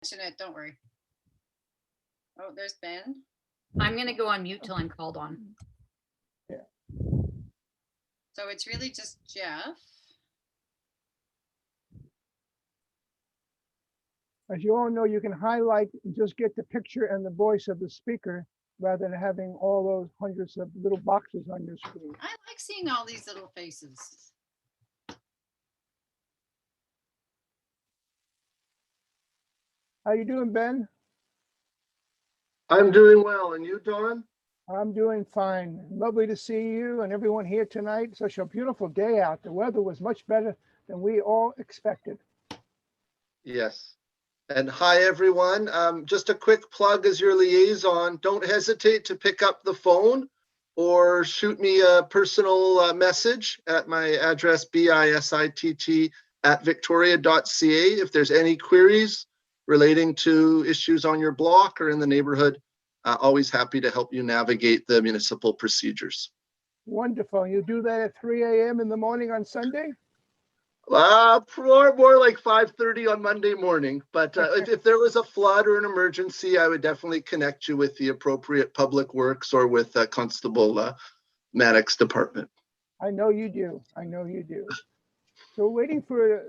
It, don't worry. Oh, there's Ben. I'm going to go on mute till I'm called on. Yeah. So it's really just Jeff. As you all know, you can highlight and just get the picture and the voice of the speaker rather than having all those hundreds of little boxes on your screen. I like seeing all these little faces. How you doing, Ben? I'm doing well. And you, Dawn? I'm doing fine. Lovely to see you and everyone here tonight. Such a beautiful day out. The weather was much better than we all expected. Yes. And hi, everyone. Just a quick plug as your liaison. Don't hesitate to pick up the phone or shoot me a personal message at my address, BISITT@victoria.ca. If there's any queries relating to issues on your block or in the neighborhood, always happy to help you navigate the municipal procedures. Wonderful. You do that at 3 a.m. in the morning on Sunday? More like 5:30 on Monday morning. But if there was a flood or an emergency, I would definitely connect you with the appropriate public works or with Constable Maddox department. I know you do. I know you do. So we're waiting for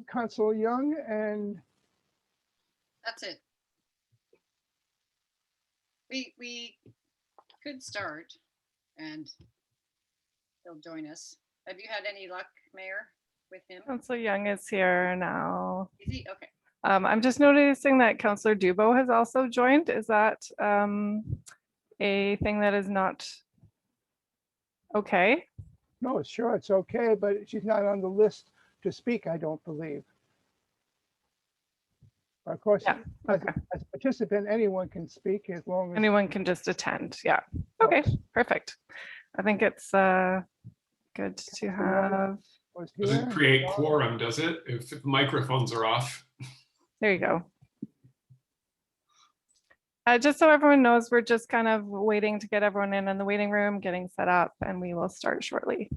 Consul Young, and That's it. We could start and he'll join us. Have you had any luck, Mayor, with him? Councillor Young is here now. Is he? Okay. I'm just noticing that Councillor Dubo has also joined. Is that a thing that is not okay? no, sure, it's okay, but she's not on the list to speak, I don't believe. Of course, Yeah, as okay. as a participant, anyone can speak as long as. Anyone can just attend. Yeah. Okay, perfect. I think it's good to have. Was Doesn't here. create quorum, does it? If microphones are off. There you go. Just so everyone knows, we're just kind of waiting to get everyone in the waiting room, getting set up, and we will start shortly.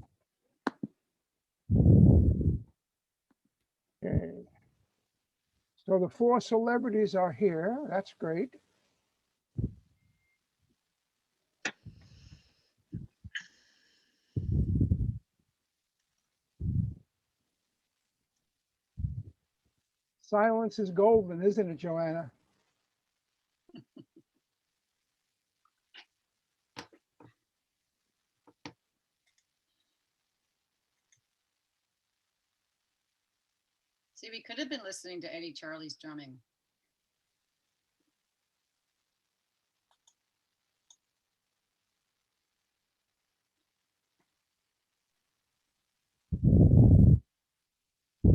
Okay. So the 4 celebrities are here. That's great. Silence is golden, isn't it, Joanna? See, we could have been listening to Eddie Charlie's drumming.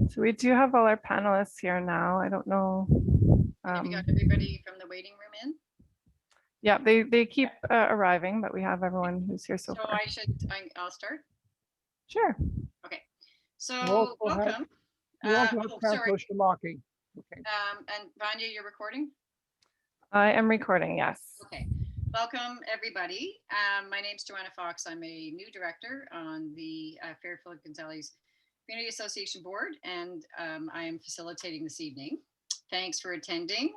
So we do have all our panelists here now. I don't know. Have you got everybody from the waiting room in? Yeah, they keep arriving, but we have everyone who's here so So far. I'll start. Sure. Okay. So also have- welcome. You also have Oh, sorry. Councilor Shamaki. Okay. And Vanya, you're recording? I am recording, yes. Okay. Welcome, everybody. My name's Joanna Fox. I'm a new director on the Fairfield Gonzales Community Association Board, and I am facilitating this evening. Thanks for attending.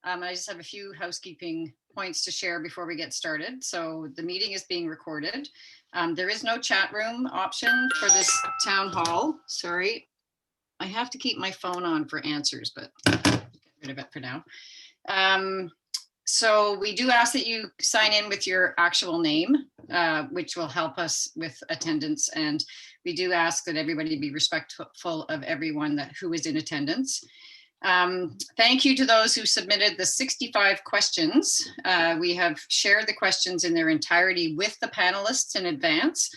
I just have a few housekeeping points to share before we get started. So the meeting is being recorded. There is no chat room option for this town hall. Sorry. I have to keep my phone on for answers, but get rid of it for now. So we do ask that you sign in with your actual name, which will help us with attendance. And we do ask that everybody be respectful of everyone who is in attendance. Thank you to those who submitted the 65 questions. We have shared the questions in their entirety with the panelists in advance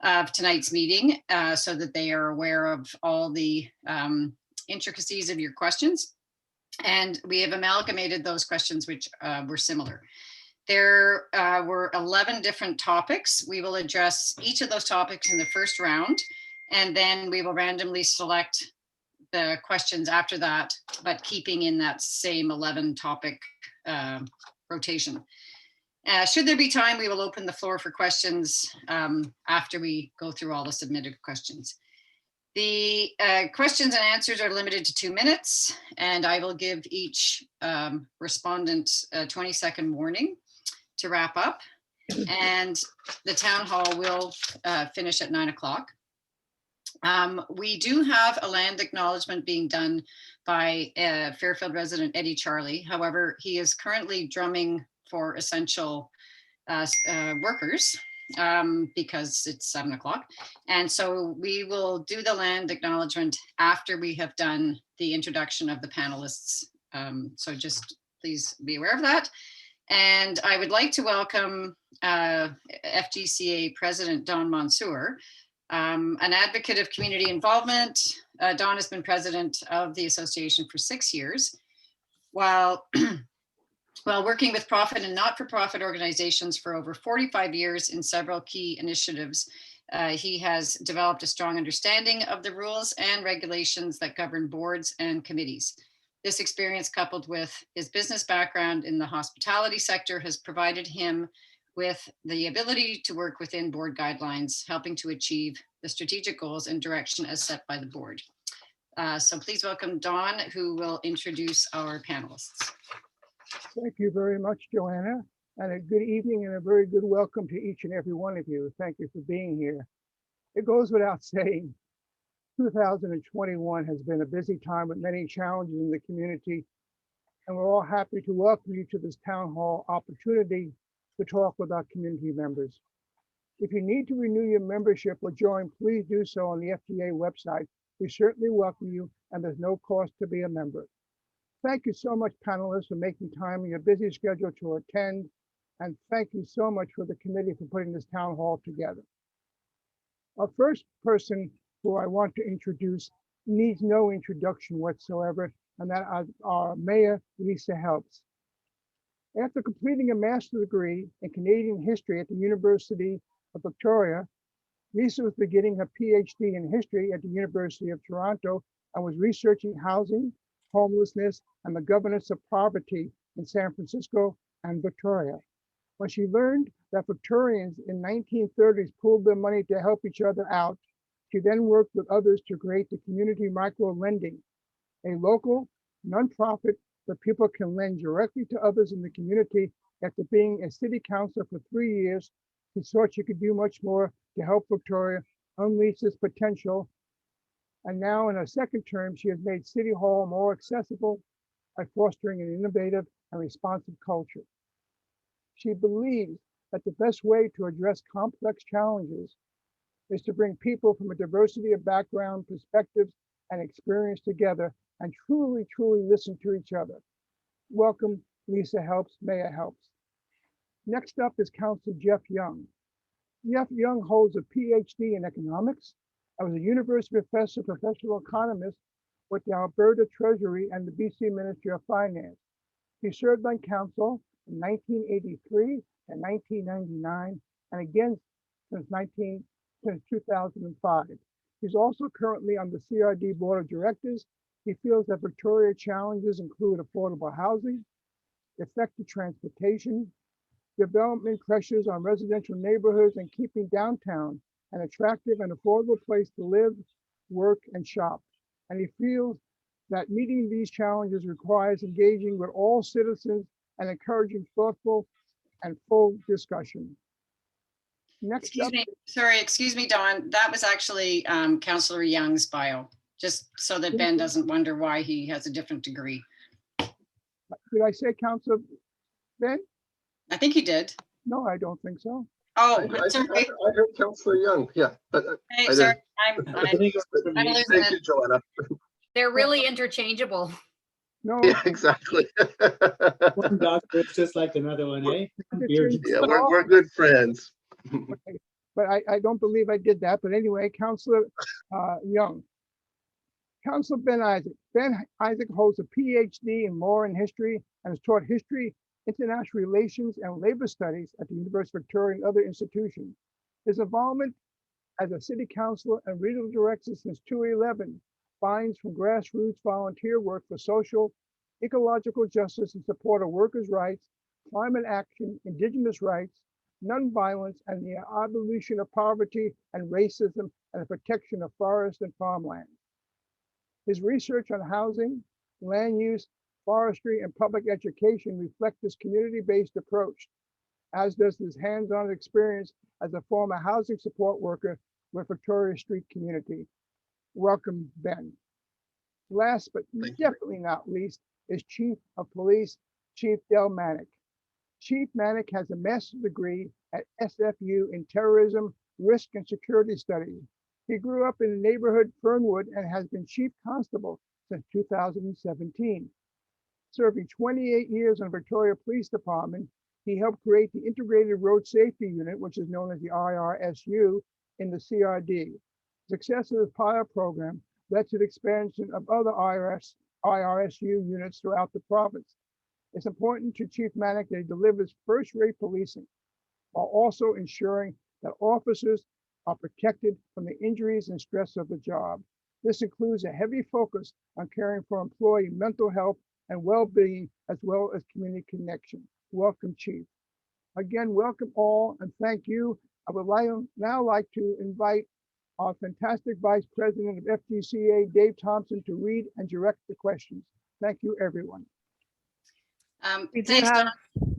of tonight's meeting, so that they are aware of all the intricacies of your questions. And we have amalgamated those questions which were similar. There were 11 different topics. We will address each of those topics in the first round, and then we will randomly select the questions after that, but keeping in that same 11 topic rotation. Should there be time, we will open the floor for questions after we go through all the submitted questions. The questions and answers are limited to 2 minutes, and I will give each respondent a 20-second warning to wrap up. And the town hall will finish at 9 o'clock. We do have a land acknowledgement being done by Fairfield resident Eddie Charlie. However, he is currently drumming for essential workers because it's 7 o'clock. And so we will do the land acknowledgement after we have done the introduction of the panelists. So just please be aware of that. And I would like to welcome FGCA President Don Mansour, an advocate of community involvement. Don has been president of the association for 6 years. While working with profit and not-for-profit organizations for over 45 years in several key initiatives, he has developed a strong understanding of the rules and regulations that govern boards and committees. This experience, coupled with his business background in the hospitality sector, has provided him with the ability to work within board guidelines, helping to achieve the strategic goals and direction as set by the board. So please welcome Don, who will introduce our panelists. Thank you very much, Joanna, and a good evening and a very good welcome to each and every one of you. Thank you for being here. It goes without saying, 2021 has been a busy time with many challenges in the community, and we're all happy to welcome you to this town hall opportunity to talk with our community members. If you need to renew your membership or join, please do so on the FGA website. We certainly welcome you, and there's no cost to be a member. Thank you so much, panelists, for making time in your busy schedule to attend. And thank you so much for the committee for putting this town hall together. Our first person who I want to introduce needs no introduction whatsoever, and that is our Mayor, Lisa Helps. After completing a master's degree in Canadian history at the University of Victoria, Lisa was beginning her PhD in history at the University of Toronto and was researching housing, homelessness, and the governance of poverty in San Francisco and Victoria. When she learned that Victorians in 1930s pooled their money to help each other out, she then worked with others to create the community micro lending, a local nonprofit where people can lend directly to others in the community. After being a city councilor for 3 years, she thought she could do much more to help Victoria unleash its potential. And now in her second term, she has made City Hall more accessible by fostering an innovative and responsive culture. She believes that the best way to address complex challenges is to bring people from a diversity of background, perspectives, and experience together and truly, truly listen to each other. Welcome, Lisa Helps, Mayor Helps. Next up is Councillor Jeff Young. Jeff Young holds a PhD in economics and was a university professor, professional economist with the Alberta Treasury and the BC Ministry of Finance. He served on council from 1983 and 1999, and again since 2005. He's also currently on the CRD Board of Directors. He feels that Victoria challenges include affordable housing, effective transportation, development pressures on residential neighborhoods, and keeping downtown an attractive and affordable place to live, work, and shop. And he feels that meeting these challenges requires engaging with all citizens and encouraging thoughtful and full discussion. Next up, Excuse me, Don. That was actually Councillor Young's bio, just so that Ben doesn't wonder why he has a different degree. did I say Councillor Ben? I think he did. No, I don't think so. Oh, I sorry. heard Councillor Young, yeah. But Hey, I sorry. didn't. I'm losing Thank you, it. Joanna. They're really interchangeable. No, Yeah, exactly. One dog looks just like another one, eh? Weird. Yeah, we're good friends. but I don't believe I did that. But anyway, Councillor Young. Councillor Ben Isaac. Ben Isaac holds a PhD in law and history and has taught history, international relations, and labor studies at the University of Victoria and other institutions. His involvement as a city councilor and regional director since 2011 finds from grassroots volunteer work for social, ecological justice in support of workers' rights, climate action, indigenous rights, nonviolence, and the abolition of poverty and racism and the protection of forests and farmland. His research on housing, land use, forestry, and public education reflect this community-based approach, as does his hands-on experience as a former housing support worker with Victoria Street community. Welcome, Ben. Last but definitely not least is Chief of Police, Chief Del Manick. Chief Manick has a master's degree at SFU in terrorism, risk, and security studies. He grew up in the neighborhood Fernwood and has been chief constable since 2017. Serving 28 years on Victoria Police Department, he helped create the Integrated Road Safety Unit, which is known as the IRSU, in the CRD. Success of the pilot program led to the expansion of other IRSU units throughout the province. It's important to Chief Manick that he delivers first-rate policing, while also ensuring that officers are protected from the injuries and stress of the job. This includes a heavy focus on caring for employee mental health and well-being, as well as community connection. Welcome, Chief. Again, welcome all, and thank you. I would now like to invite our fantastic Vice President of FGCA, Dave Thompson, to read and direct the questions. Thank you, everyone. We do Thanks, have Don.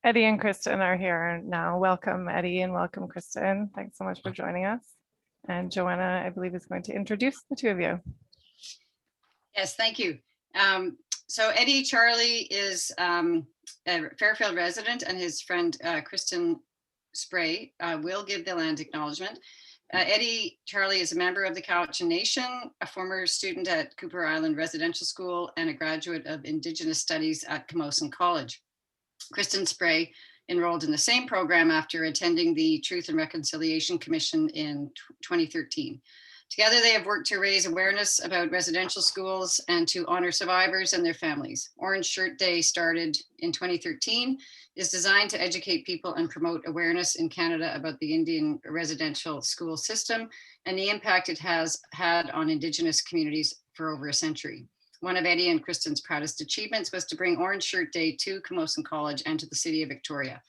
Eddie and Kristen are here now. Welcome, Eddie, and welcome, Kristen. Thanks so much for joining us. And Joanna, I believe, is going to introduce the two of you. Yes, thank you. So Eddie Charlie is a Fairfield resident, and his friend Kristen Spray will give the land acknowledgement. Eddie Charlie is a member of the Cowichan Nation, a former student at Cooper Island Residential School, and a graduate of Indigenous Studies at Camosun College. Kristen Spray enrolled in the same program after attending the Truth and Reconciliation Commission in 2013. Together, they have worked to raise awareness about residential schools and to honor survivors and their families. Orange Shirt Day, started in 2013, is designed to educate people and promote awareness in Canada about the Indian residential school system and the impact it has had on Indigenous communities for over a century. One of Eddie and Kristen's proudest achievements was to bring Orange Shirt Day to Camosun College and to the city of Victoria.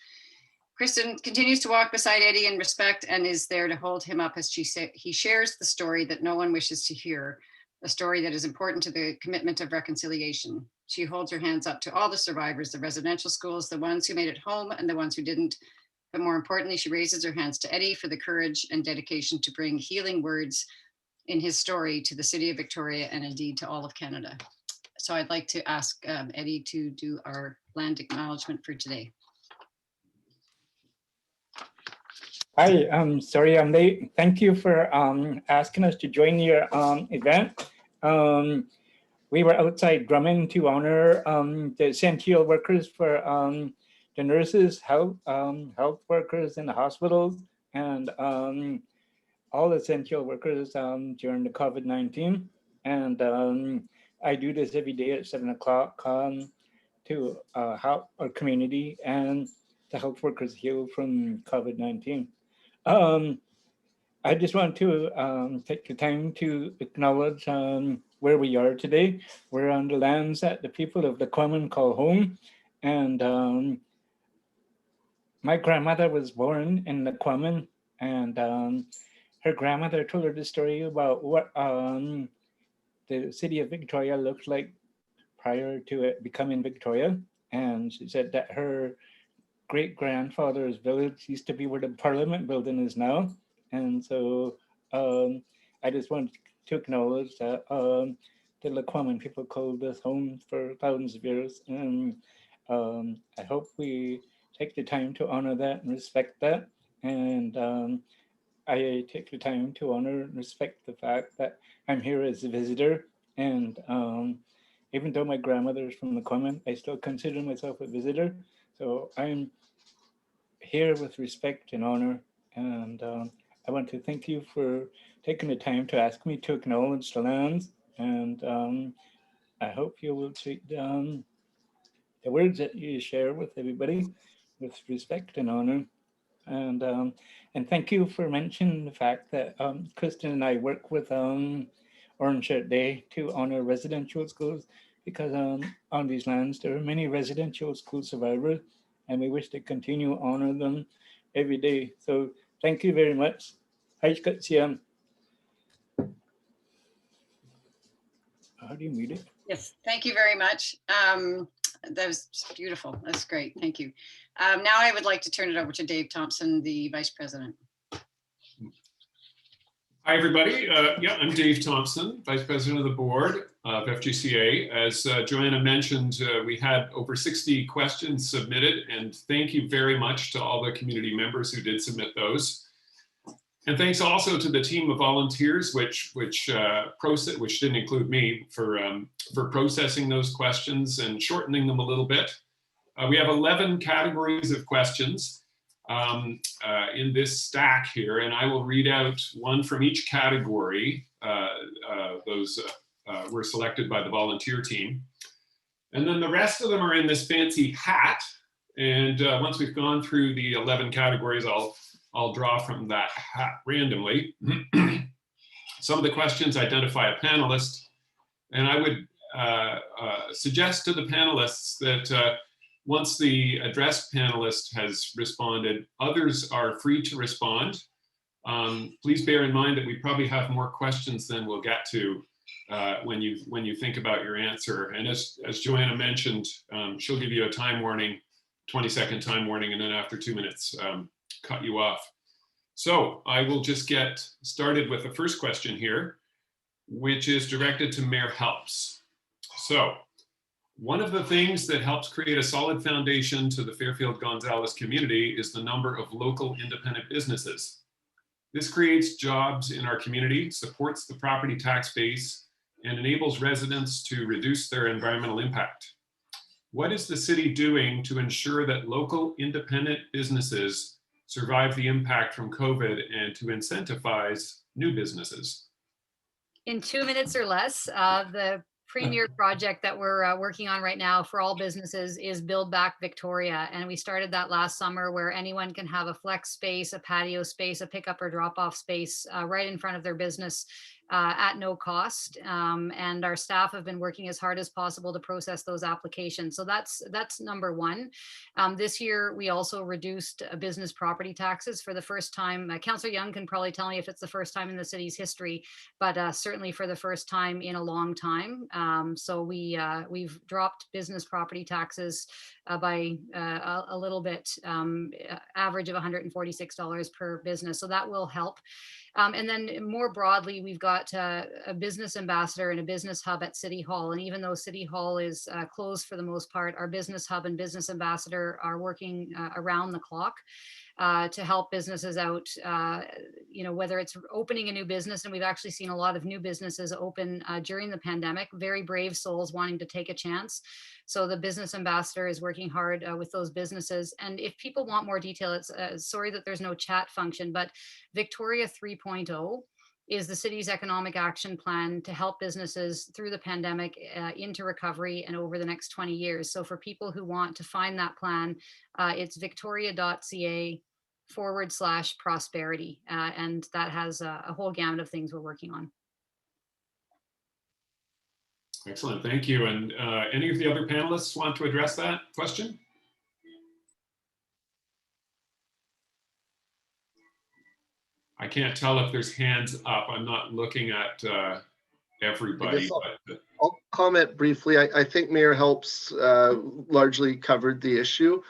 Kristen continues to walk beside Eddie in respect and is there to hold him up as he shares the story that no one wishes to hear, a story that is important to the commitment of reconciliation. She holds her hands up to all the survivors of residential schools, the ones who made it home and the ones who didn't. But more importantly, she raises her hands to Eddie for the courage and dedication to bring healing words in his story to the city of Victoria and indeed to all of Canada. So I'd like to ask Eddie to do our land acknowledgement for today. Hi, sorry I'm late. Thank you for asking us to join your event. We were outside drumming to honor the essential workers for the nurses, health workers in the hospitals, and all essential workers during the COVID-19. And I do this every day at 7 o'clock to help our community and the health workers heal from COVID-19. I just want to take the time to acknowledge where we are today. We're on the lands that the people of the Lequamin call home. And my grandmother was born in the Lequamin, and her grandmother told her the story about what the city of Victoria looked like prior to it becoming Victoria. And she said that her great-grandfather's village used to be where the Parliament building is now. And so I just wanted to acknowledge that the Lequamin people called this home for thousands of years. And I hope we take the time to honor that and respect that. And I take the time to honor and respect the fact that I'm here as a visitor. And even though my grandmother is from Lequamin, I still consider myself a visitor. So I'm here with respect and honor. And I want to thank you for taking the time to ask me to acknowledge the lands. And I hope you will treat the words that you share with everybody with respect and honor. And thank you for mentioning the fact that Kristen and I work with Orange Shirt Day to honor residential schools, because on these lands there are many residential school survivors, and we wish to continue honor them every day. So thank you very much. how do you mute it? Yes, thank you very much. That was beautiful. That's great. Thank you. Now I would like to turn it over to Dave Thompson, the Vice President. Hi, everybody. Yeah, I'm Dave Thompson, Vice President of the Board of FGCA. As Joanna mentioned, we had over 60 questions submitted, and thank you very much to all the community members who did submit those. And thanks also to the team of volunteers, which didn't include me, for processing those questions and shortening them a little bit. We have 11 categories of questions in this stack here, and I will read out one from each category. Those were selected by the volunteer team. And then the rest of them are in this fancy hat. And once we've gone through the 11 categories, I'll draw from that hat randomly. Some of the questions identify a panelist, and I would suggest to the panelists that once the addressed panelist has responded, others are free to respond. Please bear in mind that we probably have more questions than we'll get to when you think about your answer. And as Joanna mentioned, she'll give you a time warning, 20-second time warning, and then after 2 minutes, cut you off. So I will just get started with the first question here, which is directed to Mayor Helps. So one of the things that helps create a solid foundation to the Fairfield Gonzales community is the number of local independent businesses. This creates jobs in our community, supports the property tax base, and enables residents to reduce their environmental impact. What is the city doing to ensure that local independent businesses survive the impact from COVID and to incentivize new businesses? In 2 minutes or less, the premier project that we're working on right now for all businesses is Build Back Victoria. And we started that last summer, where anyone can have a flex space, a patio space, a pickup or drop off space right in front of their business at no cost. And our staff have been working as hard as possible to process those applications. So that's number one. This year, we also reduced business property taxes for the first time. Councillor Young can probably tell me if it's the first time in the city's history, but certainly for the first time in a long time. So we've dropped business property taxes by a little bit, average of $146 per business. So that will help. And then more broadly, we've got a business ambassador and a business hub at City Hall. And even though City Hall is closed for the most part, our business hub and business ambassador are working around the clock to help businesses out, whether it's opening a new business. And we've actually seen a lot of new businesses open during the pandemic, very brave souls wanting to take a chance. So the business ambassador is working hard with those businesses. And if people want more detail, it's sorry that there's no chat function, but Victoria 3.0 is the city's economic action plan to help businesses through the pandemic into recovery and over the next 20 years. So for people who want to find that plan, it's victoria.ca/prosperity. And that has a whole gamut of things we're working on. Excellent, thank you. And any of the other panelists want to address that question? I can't tell if there's hands up. I'm not looking at everybody. I'll comment briefly. I think Mayor Helps largely covered the issue.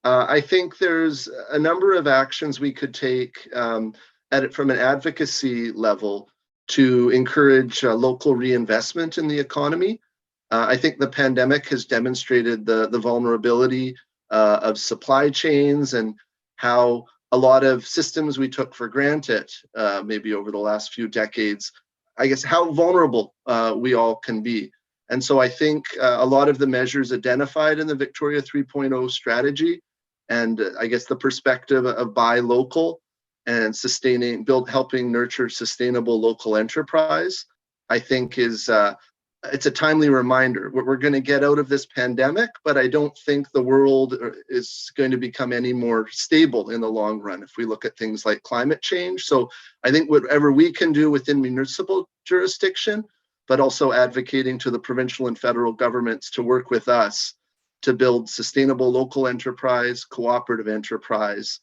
I think there's a number of actions we could take from an advocacy level to encourage local reinvestment in the economy. I think the pandemic has demonstrated the vulnerability of supply chains and how a lot of systems we took for granted, maybe over the last few decades, I guess how vulnerable we all can be. And so I think a lot of the measures identified in the Victoria 3.0 strategy, and I guess the perspective of buy local and helping nurture sustainable local enterprise, I think is it's a timely reminder. We're going to get out of this pandemic, but I don't think the world is going to become any more stable in the long run if we look at things like climate change. So I think whatever we can do within municipal jurisdiction, but also advocating to the provincial and federal governments to work with us to build sustainable local enterprise, cooperative enterprise,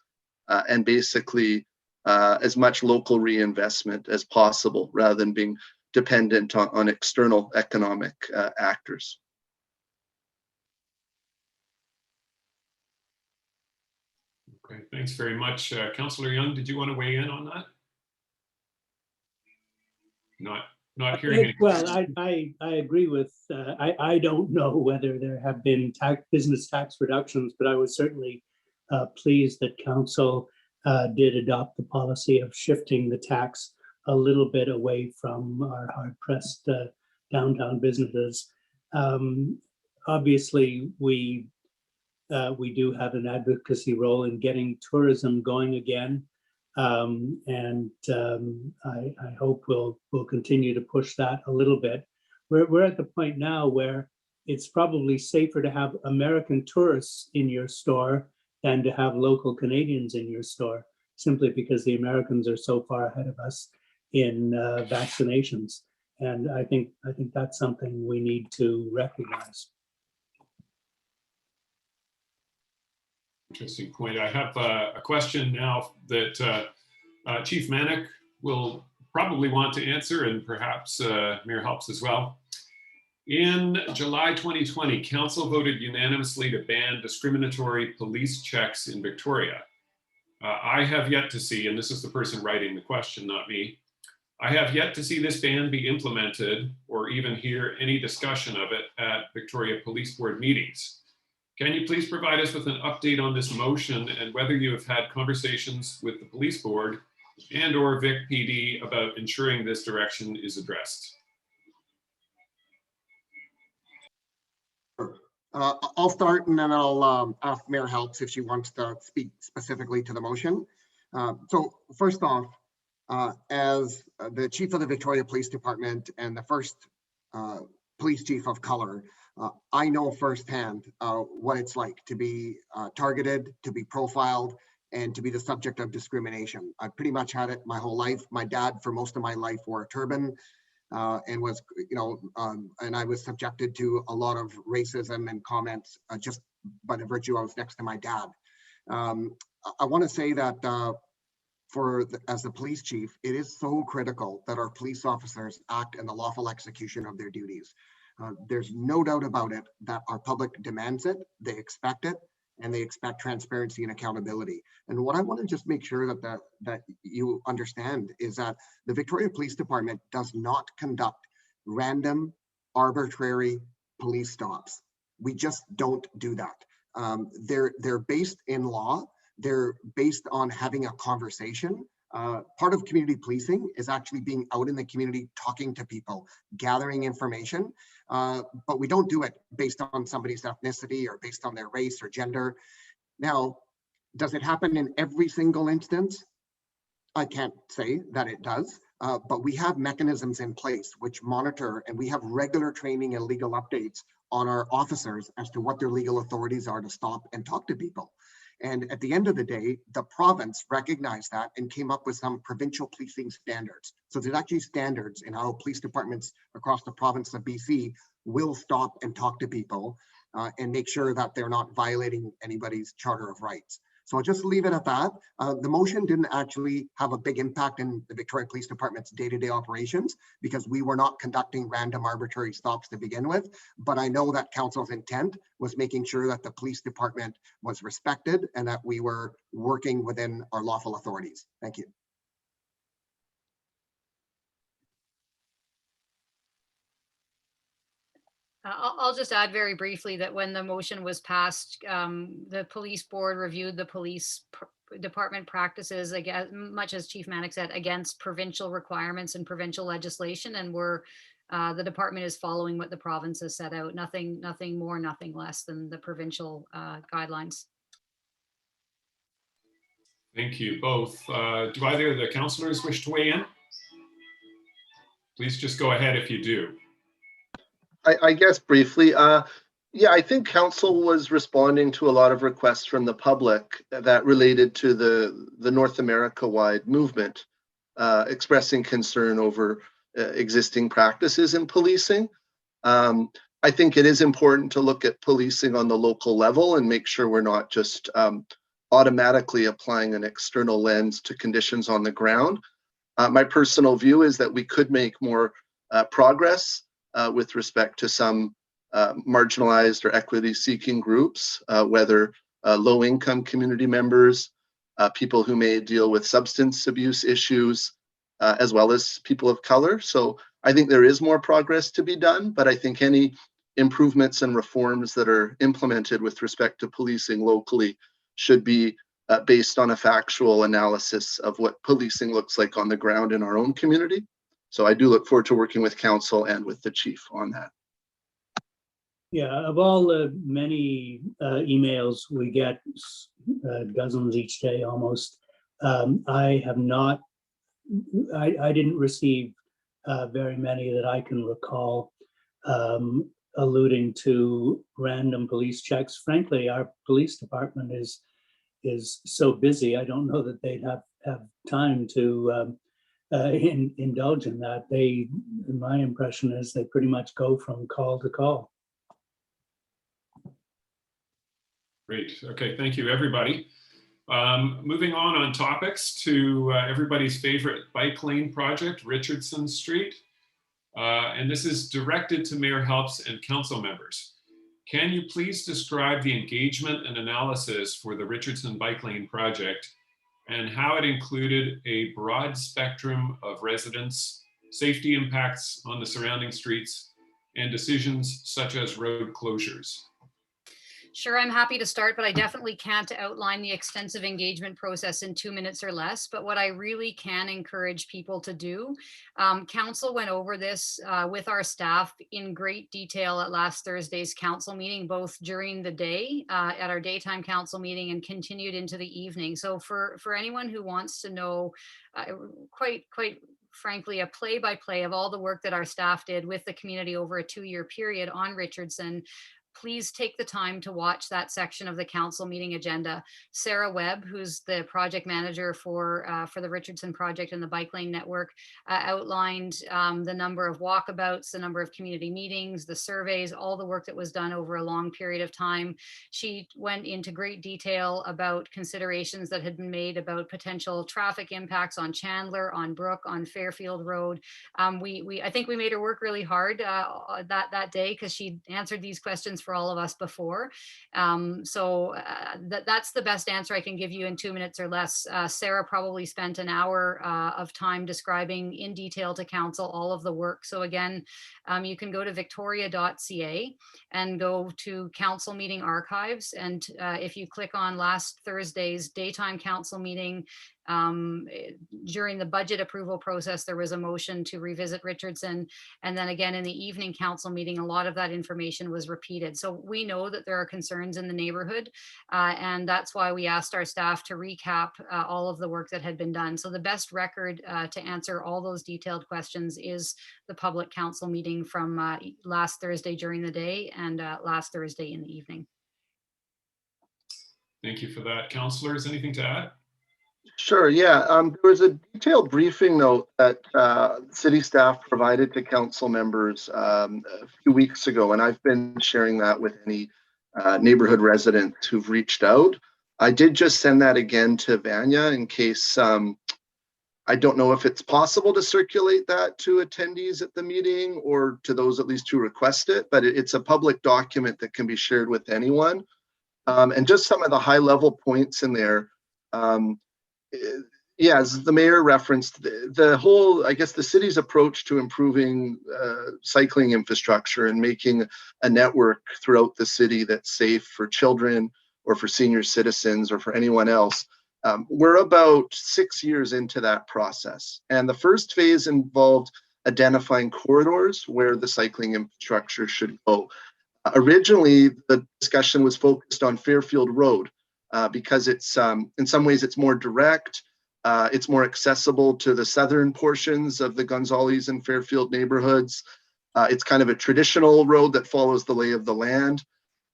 and basically as much local reinvestment as possible, rather than being dependent on external economic actors. Okay, thanks very much. Councillor Young, did you want to weigh in on that? Not hearing any. Well, I agree with, I don't know whether there have been business tax reductions, but I was certainly pleased that council did adopt the policy of shifting the tax a little bit away from our hard-pressed downtown businesses. Obviously, we do have an advocacy role in getting tourism going again. I hope we'll continue to push that a little bit. We're at the point now where it's probably safer to have American tourists in your store than to have local Canadians in your store, simply because the Americans are so far ahead of us in vaccinations. And I think that's something we need to recognize. Interesting point. I have a question now that Chief Manick will probably want to answer, and perhaps Mayor Helps as well. In July 2020, Council voted unanimously to ban discriminatory police checks in Victoria. I have yet to see, and this is the person writing the question, not me, I have yet to see this ban be implemented or even hear any discussion of it at Victoria Police Board meetings. Can you please provide us with an update on this motion and whether you have had conversations with the police board and or Vic PD about ensuring this direction is addressed? I'll start and then I'll ask Mayor Helps if she wants to speak specifically to the motion. So first off, as the chief of the Victoria Police Department and the first police chief of color, I know firsthand what it's like to be targeted, to be profiled, and to be the subject of discrimination. I pretty much had it my whole life. My dad, for most of my life, wore a turban and was, and I was subjected to a lot of racism and comments just by the virtue I was next to my dad. I want to say that as the police chief, it is so critical that our police officers act in the lawful execution of their duties. There's no doubt about it that our public demands it, they expect it, and they expect transparency and accountability. And what I want to just make sure that you understand is that the Victoria Police Department does not conduct random, arbitrary police stops. We just don't do that. They're based in law. They're based on having a conversation. Part of community policing is actually being out in the community, talking to people, gathering information, but we don't do it based on somebody's ethnicity or based on their race or gender. Now, does it happen in every single instance? I can't say that it does, but we have mechanisms in place which monitor, and we have regular training and legal updates on our officers as to what their legal authorities are to stop and talk to people. And at the end of the day, the province recognized that and came up with some provincial policing standards. So there's actually standards in how police departments across the province of BC will stop and talk to people and make sure that they're not violating anybody's charter of rights. So I'll just leave it at that. The motion didn't actually have a big impact in the Victoria Police Department's day-to-day operations because we were not conducting random arbitrary stops to begin with. But I know that council's intent was making sure that the police department was respected and that we were working within our lawful authorities. Thank you. I'll just add very briefly that when the motion was passed, the police board reviewed the police department practices, again, much as Chief Manick said, against provincial requirements and provincial legislation, and the department is following what the province has set out. Nothing more, nothing less than the provincial guidelines. Thank you both. Do either of the councillors wish to weigh in? Please just go ahead if you do. I guess briefly, yeah, I think council was responding to a lot of requests from the public that related to the North America-wide movement, expressing concern over existing practices in policing. I think it is important to look at policing on the local level and make sure we're not just automatically applying an external lens to conditions on the ground. My personal view is that we could make more progress with respect to some marginalized or equity-seeking groups, whether low-income community members, people who may deal with substance abuse issues, as well as people of color. So I think there is more progress to be done, but I think any improvements and reforms that are implemented with respect to policing locally should be based on a factual analysis of what policing looks like on the ground in our own community. So I do look forward to working with council and with the chief on that. Yeah, of all the many emails we get, dozens each day almost, I have not, I didn't receive very many that I can recall alluding to random police checks. Frankly, our police department is so busy, I don't know that they'd have time to indulge in that. My impression is they pretty much go from call to call. Great. Okay, thank you, everybody. Moving on topics to everybody's favorite bike lane project, Richardson Street. And this is directed to Mayor Helps and council members. Can you please describe the engagement and analysis for the Richardson Bike Lane project and how it included a broad spectrum of residents, safety impacts on the surrounding streets, and decisions such as road closures? Sure, I'm happy to start, but I definitely can't outline the extensive engagement process in 2 minutes or less. But what I really can encourage people to do, council went over this with our staff in great detail at last Thursday's council meeting, both during the day at our daytime council meeting and continued into the evening. So for anyone who wants to know quite frankly, a play-by-play of all the work that our staff did with the community over a 2-year period on Richardson, please take the time to watch that section of the council meeting agenda. Sarah Webb, who's the project manager for the Richardson project and the bike lane network, outlined the number of walkabouts, the number of community meetings, the surveys, all the work that was done over a long period of time. She went into great detail about considerations that had been made about potential traffic impacts on Chandler, on Brook, on Fairfield Road. I think we made her work really hard that day because she answered these questions for all of us before. That's the best answer I can give you in 2 minutes or less. Sarah probably spent an hour of time describing in detail to council all of the work. So again, you can go to victoria.ca and go to council meeting archives. And if you click on last Thursday's daytime council meeting, during the budget approval process, there was a motion to revisit Richardson. And then again, in the evening council meeting, a lot of that information was repeated. So we know that there are concerns in the neighborhood. And that's why we asked our staff to recap all of the work that had been done. So the best record to answer all those detailed questions is the public council meeting from last Thursday during the day and last Thursday in the evening. Thank you for that. Councillors, anything to add? Sure, yeah. There was a detailed briefing note that city staff provided to council members a few weeks ago, and I've been sharing that with any neighborhood residents who've reached out. I did just send that again to Vanya in case, I don't know if it's possible to circulate that to attendees at the meeting or to those at least who request it, but it's a public document that can be shared with anyone. And just some of the high level points in there. Yeah, as the mayor referenced, the whole, I guess the city's approach to improving cycling infrastructure and making a network throughout the city that's safe for children or for senior citizens or for anyone else. We're about 6 years into that process. And the first phase involved identifying corridors where the cycling infrastructure should go. Originally, the discussion was focused on Fairfield Road. Because it's in some ways it's more direct, it's more accessible to the southern portions of the Gonzales and Fairfield neighborhoods. It's kind of a traditional road that follows the lay of the land.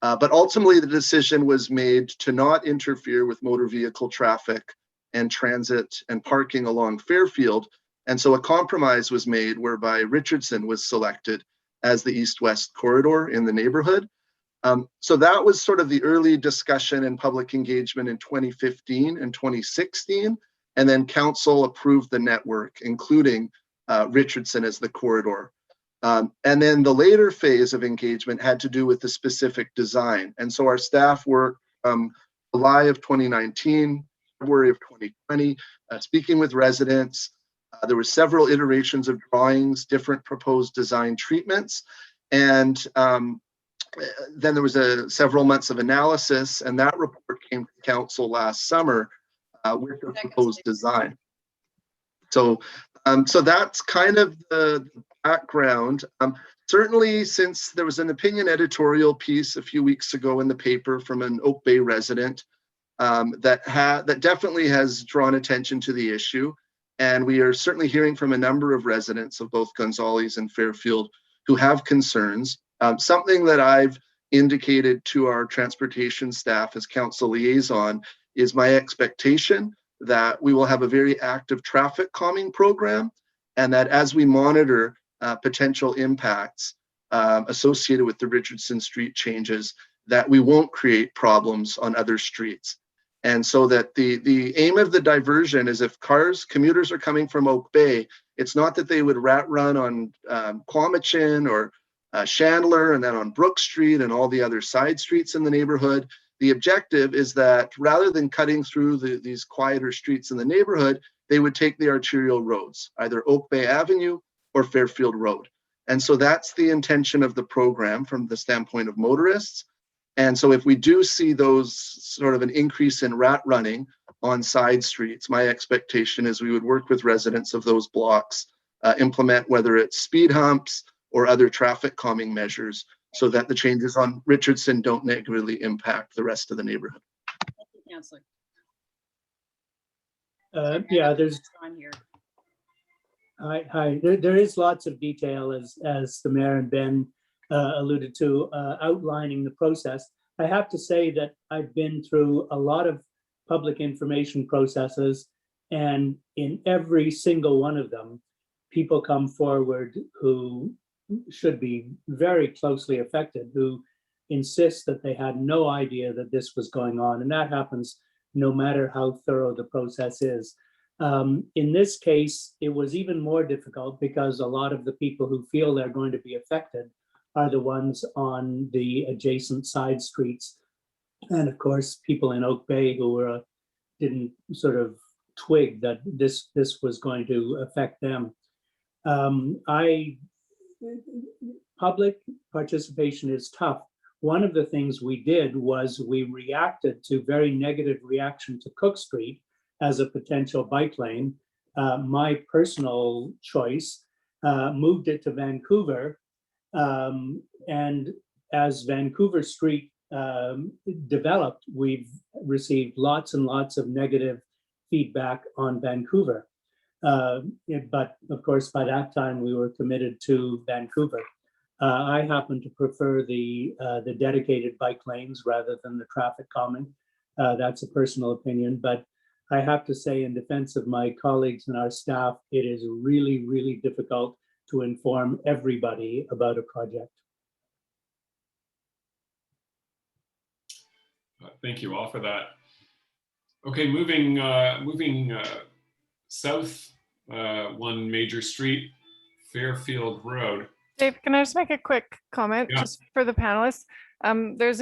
But ultimately the decision was made to not interfere with motor vehicle traffic and transit and parking along Fairfield. And so a compromise was made whereby Richardson was selected as the east-west corridor in the neighborhood. So that was sort of the early discussion and public engagement in 2015 and 2016. And then council approved the network, including Richardson as the corridor. And then the later phase of engagement had to do with the specific design. And so our staff worked July of 2019, February of 2020, speaking with residents. There were several iterations of drawings, different proposed design treatments. And then there was several months of analysis, and that report came to council last summer with the proposed design. So, so that's kind of the background. Certainly, since there was an opinion editorial piece a few weeks ago in the paper from an Oak Bay resident that definitely has drawn attention to the issue. And we are certainly hearing from a number of residents of both Gonzales and Fairfield who have concerns. Something that I've indicated to our transportation staff as council liaison is my expectation that we will have a very active traffic calming program, and that as we monitor potential impacts associated with the Richardson Street changes, that we won't create problems on other streets. And so that the aim of the diversion is if commuters are coming from Oak Bay, it's not that they would run on Quamachin or Chandler and then on Brook Street and all the other side streets in the neighborhood. The objective is that rather than cutting through these quieter streets in the neighborhood, they would take the arterial roads, either Oak Bay Avenue or Fairfield Road. And so that's the intention of the program from the standpoint of motorists. And so if we do see those sort of an increase in rat running on side streets, my expectation is we would work with residents of those blocks, implement whether it's speed humps or other traffic calming measures so that the changes on Richardson don't negatively impact the rest of the neighborhood. Thank you, Councillor. Yeah, there's On here. hi. There is lots of detail as the mayor and Ben alluded to, outlining the process. I have to say that I've been through a lot of public information processes, and in every single one of them, people come forward who should be very closely affected, who insist that they had no idea that this was going on. And that happens no matter how thorough the process is. In this case, it was even more difficult because a lot of the people who feel they're going to be affected are the ones on the adjacent side streets. And of course, people in Oak Bay who didn't sort of twig that this was going to affect them. Public participation is tough. One of the things we did was we reacted to very negative reaction to Cook Street as a potential bike lane. My personal choice moved it to Vancouver. And as Vancouver Street developed, we've received lots and lots of negative feedback on Vancouver. But of course, by that time, we were committed to Vancouver. I happen to prefer the dedicated bike lanes rather than the traffic calming. That's a personal opinion, but I have to say, in defense of my colleagues and our staff, it is really, really difficult to inform everybody about a project. Thank you all for that. Okay, moving south, one major street, Fairfield Road. Dave, can I just make a quick comment Yeah. just for the panelists? There's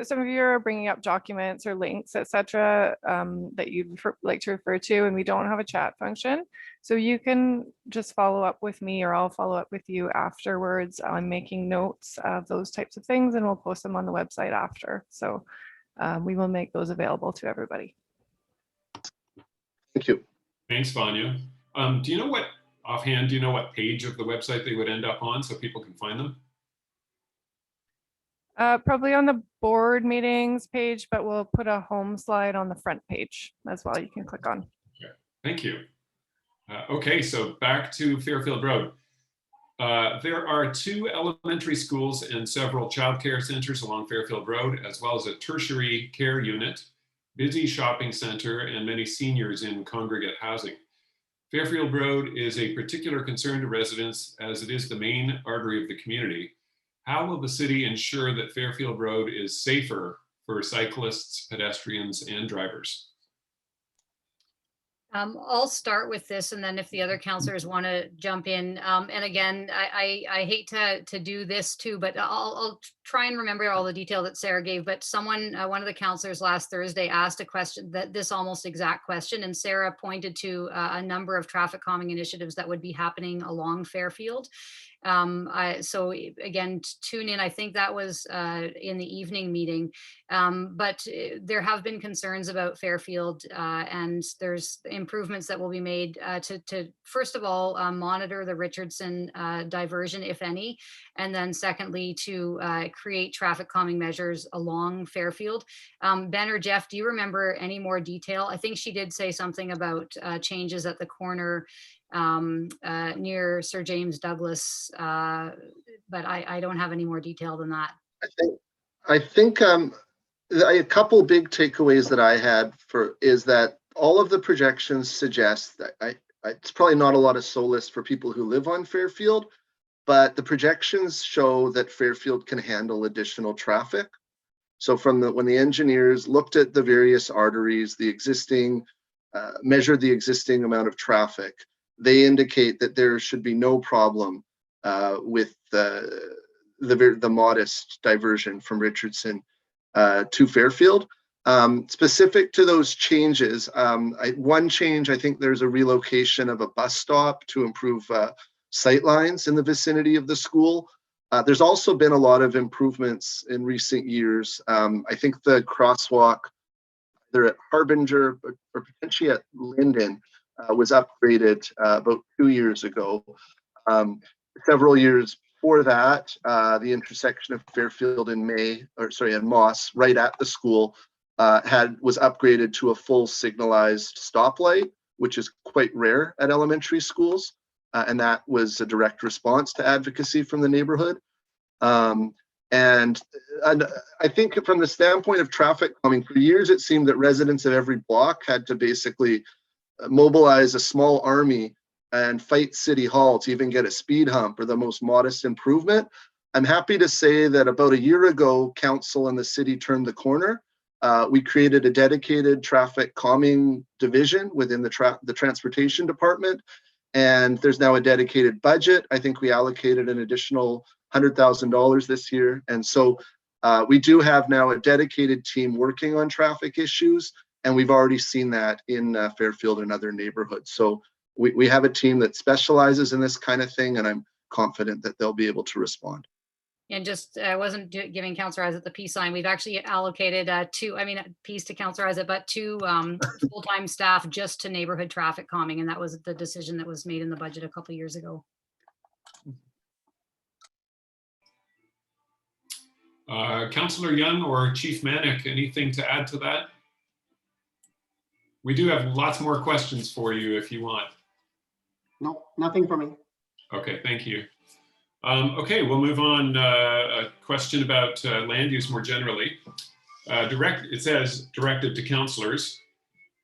some of you are bringing up documents or links, etc., that you'd like to refer to, and we don't have a chat function. So you can just follow up with me, or I'll follow up with you afterwards. I'm making notes of those types of things, and we'll post them on the website after. So we will make those available to everybody. Thank you. Thanks, Vanya. Do you know what, offhand, do you know what page of the website they would end up on so people can find them? Probably on the board meetings page, but we'll put a home slide on the front page as well. You can click on. Okay. Thank you. Okay, so back to Fairfield Road. There are 2 elementary schools and several childcare centers along Fairfield Road, as well as a tertiary care unit, busy shopping center, and many seniors in congregate housing. Fairfield Road is a particular concern to residents as it is the main artery of the community. How will the city ensure that Fairfield Road is safer for cyclists, pedestrians, and drivers? I'll start with this, and then if the other councillors want to jump in, and again, I hate to do this too, but I'll try and remember all the detail that Sarah gave. But someone, one of the councillors last Thursday asked a question, that this almost exact question, and Sarah pointed to a number of traffic calming initiatives that would be happening along Fairfield. So again, tune in. I think that was in the evening meeting, but there have been concerns about Fairfield, and there's improvements that will be made to first of all monitor the Richardson diversion, if any, and then secondly to create traffic calming measures along Fairfield. Ben or Jeff, do you remember any more detail? I think she did say something about changes at the corner near Sir James Douglas, but I don't have any more detail than that. I think a couple big takeaways that I had is that all of the projections suggest that it's probably not a lot of solace for people who live on Fairfield, but the projections show that Fairfield can handle additional traffic. So when the engineers looked at the various arteries, the existing, measured the existing amount of traffic, they indicate that there should be no problem with the modest diversion from Richardson to Fairfield. Specific to those changes, one change, I think there's a relocation of a bus stop to improve sight lines in the vicinity of the school. There's also been a lot of improvements in recent years. I think the crosswalk, either at Harbinger or potentially at Linden, was upgraded about 2 years ago. Several years before that, the intersection of Fairfield and Moss, right at the school, was upgraded to a full signalized stoplight, which is quite rare at elementary schools, and that was a direct response to advocacy from the neighborhood. And I think from the standpoint of traffic calming, for years it seemed that residents of every block had to basically mobilize a small army and fight City Hall to even get a speed hump or the most modest improvement. I'm happy to say that about a year ago, council and the city turned the corner. We created a dedicated traffic calming division within the transportation department, and there's now a dedicated budget. I think we allocated an additional $100,000 this year, and so we do have now a dedicated team working on traffic issues, and we've already seen that in Fairfield and other neighborhoods. So we have a team that specializes in this kind of thing, and I'm confident that they'll be able to respond. And just, I wasn't giving Councillor Isaac the peace sign. We've actually allocated peace to Councillor Isaac, but 2 full-time staff just to neighborhood traffic calming. And that was the decision that was made in the budget a couple of years ago. Councillor Young or Chief Manick, anything to add to that? We do have lots more questions for you if you want. No, nothing for me. Okay, thank you. Okay, we'll move on. A question about land use more generally. It says, directed to councillors,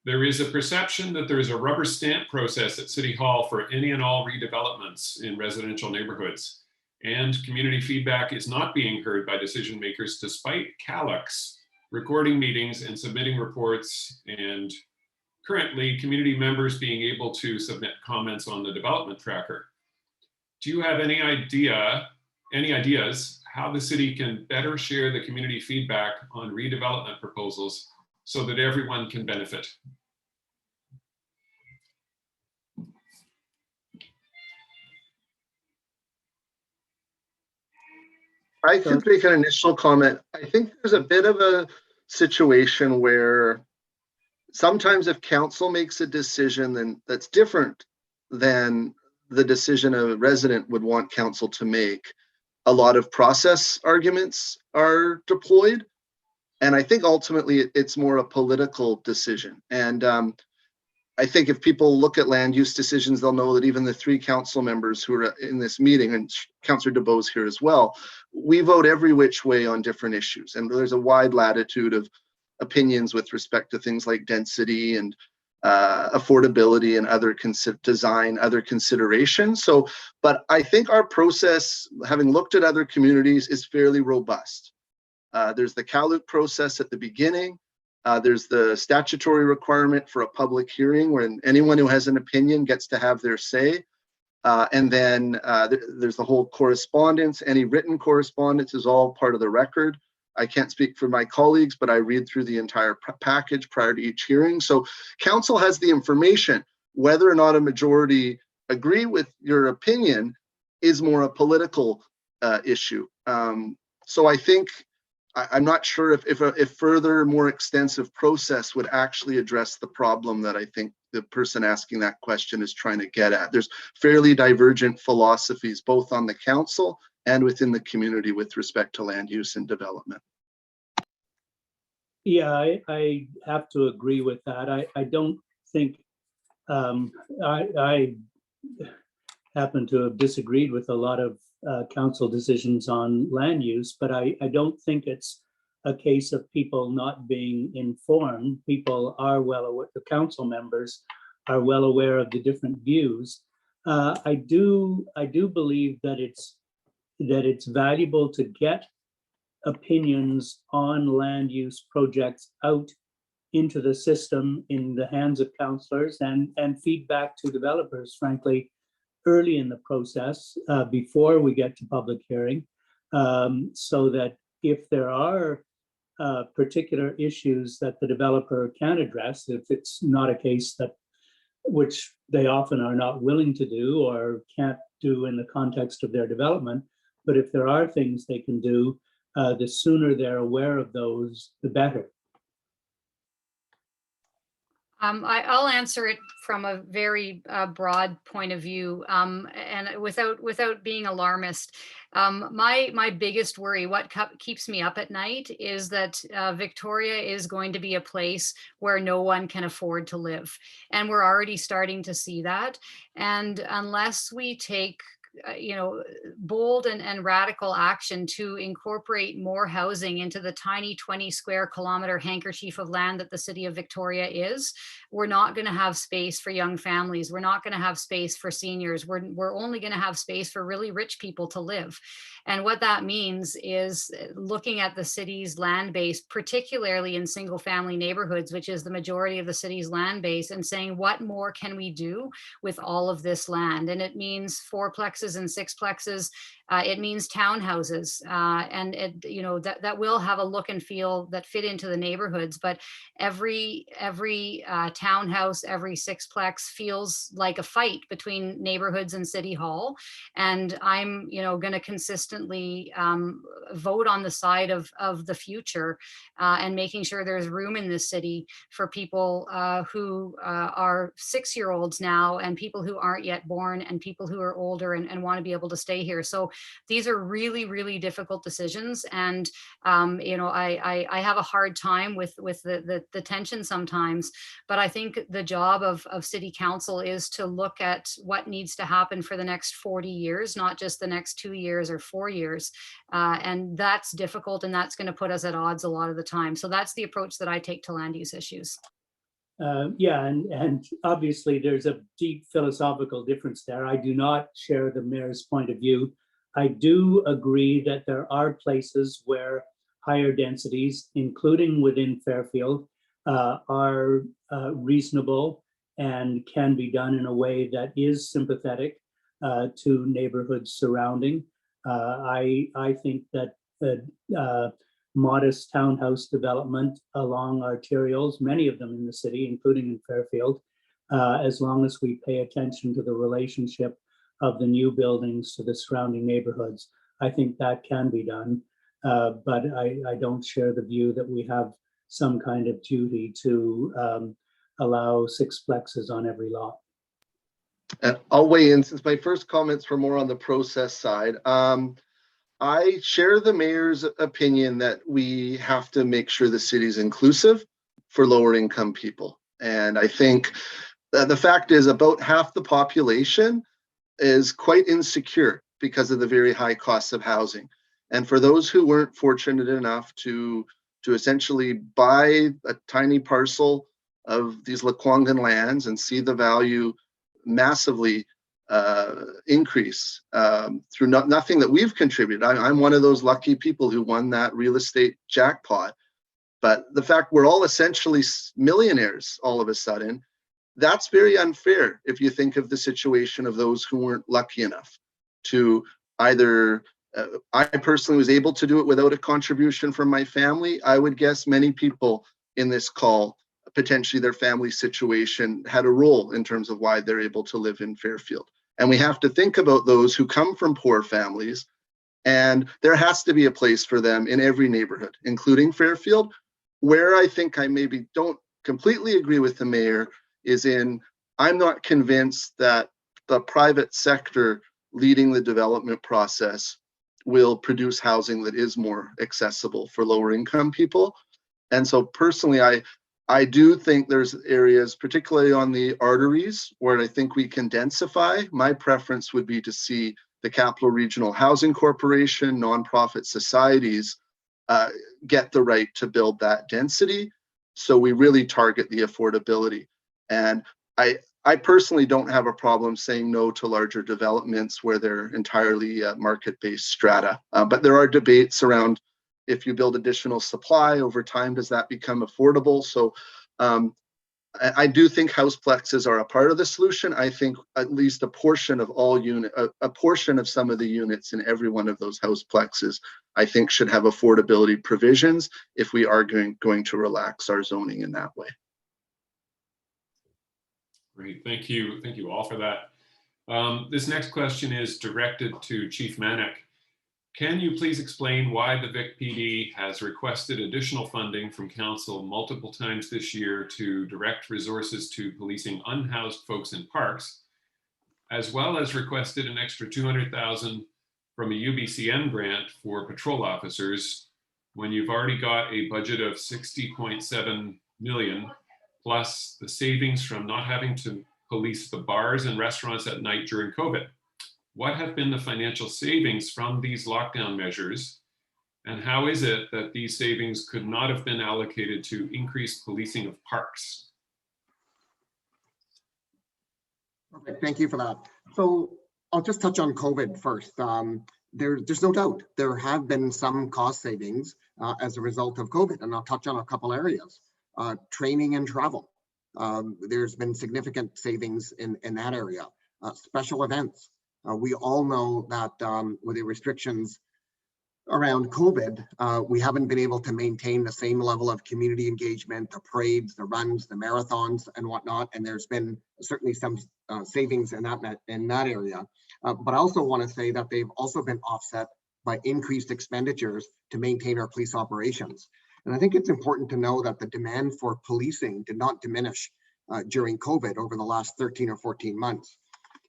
there is a perception that there is a rubber stamp process at City Hall for any and all redevelopments in residential neighborhoods, and community feedback is not being heard by decision makers despite CALUX recording meetings and submitting reports, and currently community members being able to submit comments on the development tracker. Do you have any ideas how the city can better share the community feedback on redevelopment proposals so that everyone can benefit? I could make an initial comment. I think there's a bit of a situation where sometimes if council makes a decision then that's different than the decision a resident would want council to make, a lot of process arguments are deployed. And I think ultimately it's more a political decision. And I think if people look at land use decisions, they'll know that even the 3 council members who are in this meeting, and Councillor DeBose here as well, we vote every which way on different issues. And there's a wide latitude of opinions with respect to things like density and affordability and other design, other considerations. So, but I think our process, having looked at other communities, is fairly robust. There's the CALUC process at the beginning. There's the statutory requirement for a public hearing when anyone who has an opinion gets to have their say. And then there's the whole correspondence. Any written correspondence is all part of the record. I can't speak for my colleagues, but I read through the entire package prior to each hearing. So council has the information. Whether or not a majority agree with your opinion is more a political issue. So I think, I'm not sure if further, more extensive process would actually address the problem that I think the person asking that question is trying to get at. There's fairly divergent philosophies, both on the council and within the community with respect to land use and development. Yeah, I have to agree with that. I don't think, I happen to have disagreed with a lot of council decisions on land use, but I don't think it's a case of people not being informed. People are well aware, the council members are well aware of the different views. I do believe that it's valuable to get opinions on land use projects out into the system in the hands of councillors and feedback to developers, frankly, early in the process, before we get to public hearing, so that if there are particular issues that the developer can address, if it's not a case that, which they often are not willing to do or can't do in the context of their development, but if there are things they can do, the sooner they're aware of those, the better. I'll answer it from a very broad point of view, and without being alarmist. My biggest worry, what keeps me up at night, is that Victoria is going to be a place where no one can afford to live, and we're already starting to see that. And unless we take bold and radical action to incorporate more housing into the tiny 20 square kilometer handkerchief of land that the city of Victoria is, we're not going to have space for young families. We're not going to have space for seniors. We're only going to have space for really rich people to live. And what that means is looking at the city's land base, particularly in single family neighborhoods, which is the majority of the city's land base, and saying, what more can we do with all of this land? And it means fourplexes and sixplexes. It means townhouses, and that will have a look and feel that fit into the neighborhoods. But every townhouse, every sixplex feels like a fight between neighborhoods and City Hall. And I'm going to consistently vote on the side of the future and making sure there's room in this city for people who are 6-year-olds now, and people who aren't yet born, and people who are older and want to be able to stay here. So these are really, really difficult decisions. And, I have a hard time with the tension sometimes, but I think the job of city council is to look at what needs to happen for the next 40 years, not just the next 2 years or 4 years. And that's difficult, and that's going to put us at odds a lot of the time. So that's the approach that I take to land use issues. Yeah, and obviously there's a deep philosophical difference there. I do not share the mayor's point of view. I do agree that there are places where higher densities, including within Fairfield, are reasonable and can be done in a way that is sympathetic to neighborhoods surrounding. I think that modest townhouse development along arterials, many of them in the city, including in Fairfield, as long as we pay attention to the relationship of the new buildings to the surrounding neighborhoods, I think that can be done. But I don't share the view that we have some kind of duty to allow sixplexes on every lot. And I'll weigh in, since my first comments were more on the process side. I share the mayor's opinion that we have to make sure the city's inclusive for lower income people. And I think the fact is about half the population is quite insecure because of the very high costs of housing. And for those who weren't fortunate enough to essentially buy a tiny parcel of these Lekwungen lands and see the value massively increase through nothing that we've contributed. I'm one of those lucky people who won that real estate jackpot. But the fact we're all essentially millionaires all of a sudden, that's very unfair if you think of the situation of those who weren't lucky enough to either, I personally was able to do it without a contribution from my family. I would guess many people in this call, potentially their family situation had a role in terms of why they're able to live in Fairfield. And we have to think about those who come from poor families, and there has to be a place for them in every neighborhood, including Fairfield. Where I think I maybe don't completely agree with the mayor is I'm not convinced that the private sector leading the development process will produce housing that is more accessible for lower income people. And so personally, I do think there's areas, particularly on the arteries, where I think we can densify. My preference would be to see the Capital Regional Housing Corporation, nonprofit societies get the right to build that density. So we really target the affordability. And I personally don't have a problem saying no to larger developments where they're entirely market-based strata. But there are debates around, if you build additional supply over time, does that become affordable? So I do think houseplexes are a part of the solution. I think at least a portion of a portion of some of the units in every one of those houseplexes, I think should have affordability provisions if we are going to relax our zoning in that way. Great, thank you all for that. This next question is directed to Chief Manick. Can you please explain why the Vic PD has requested additional funding from council multiple times this year to direct resources to policing unhoused folks in parks, as well as requested an extra $200,000 from a UBCM grant for patrol officers when you've already got a budget of $60.7 million, plus the savings from not having to police the bars and restaurants at night during COVID? What have been the financial savings from these lockdown measures? And how is it that these savings could not have been allocated to increased policing of parks? Okay, thank you for that. So I'll just touch on COVID first. There's no doubt there have been some cost savings as a result of COVID, and I'll touch on a couple areas. Training and travel. There's been significant savings in that area. Special events. We all know that with the restrictions around COVID, we haven't been able to maintain the same level of community engagement, the parades, the runs, the marathons and whatnot. And there's been certainly some savings in that area. But I also want to say that they've also been offset by increased expenditures to maintain our police operations. And I think it's important to know that the demand for policing did not diminish during COVID over the last 13 or 14 months.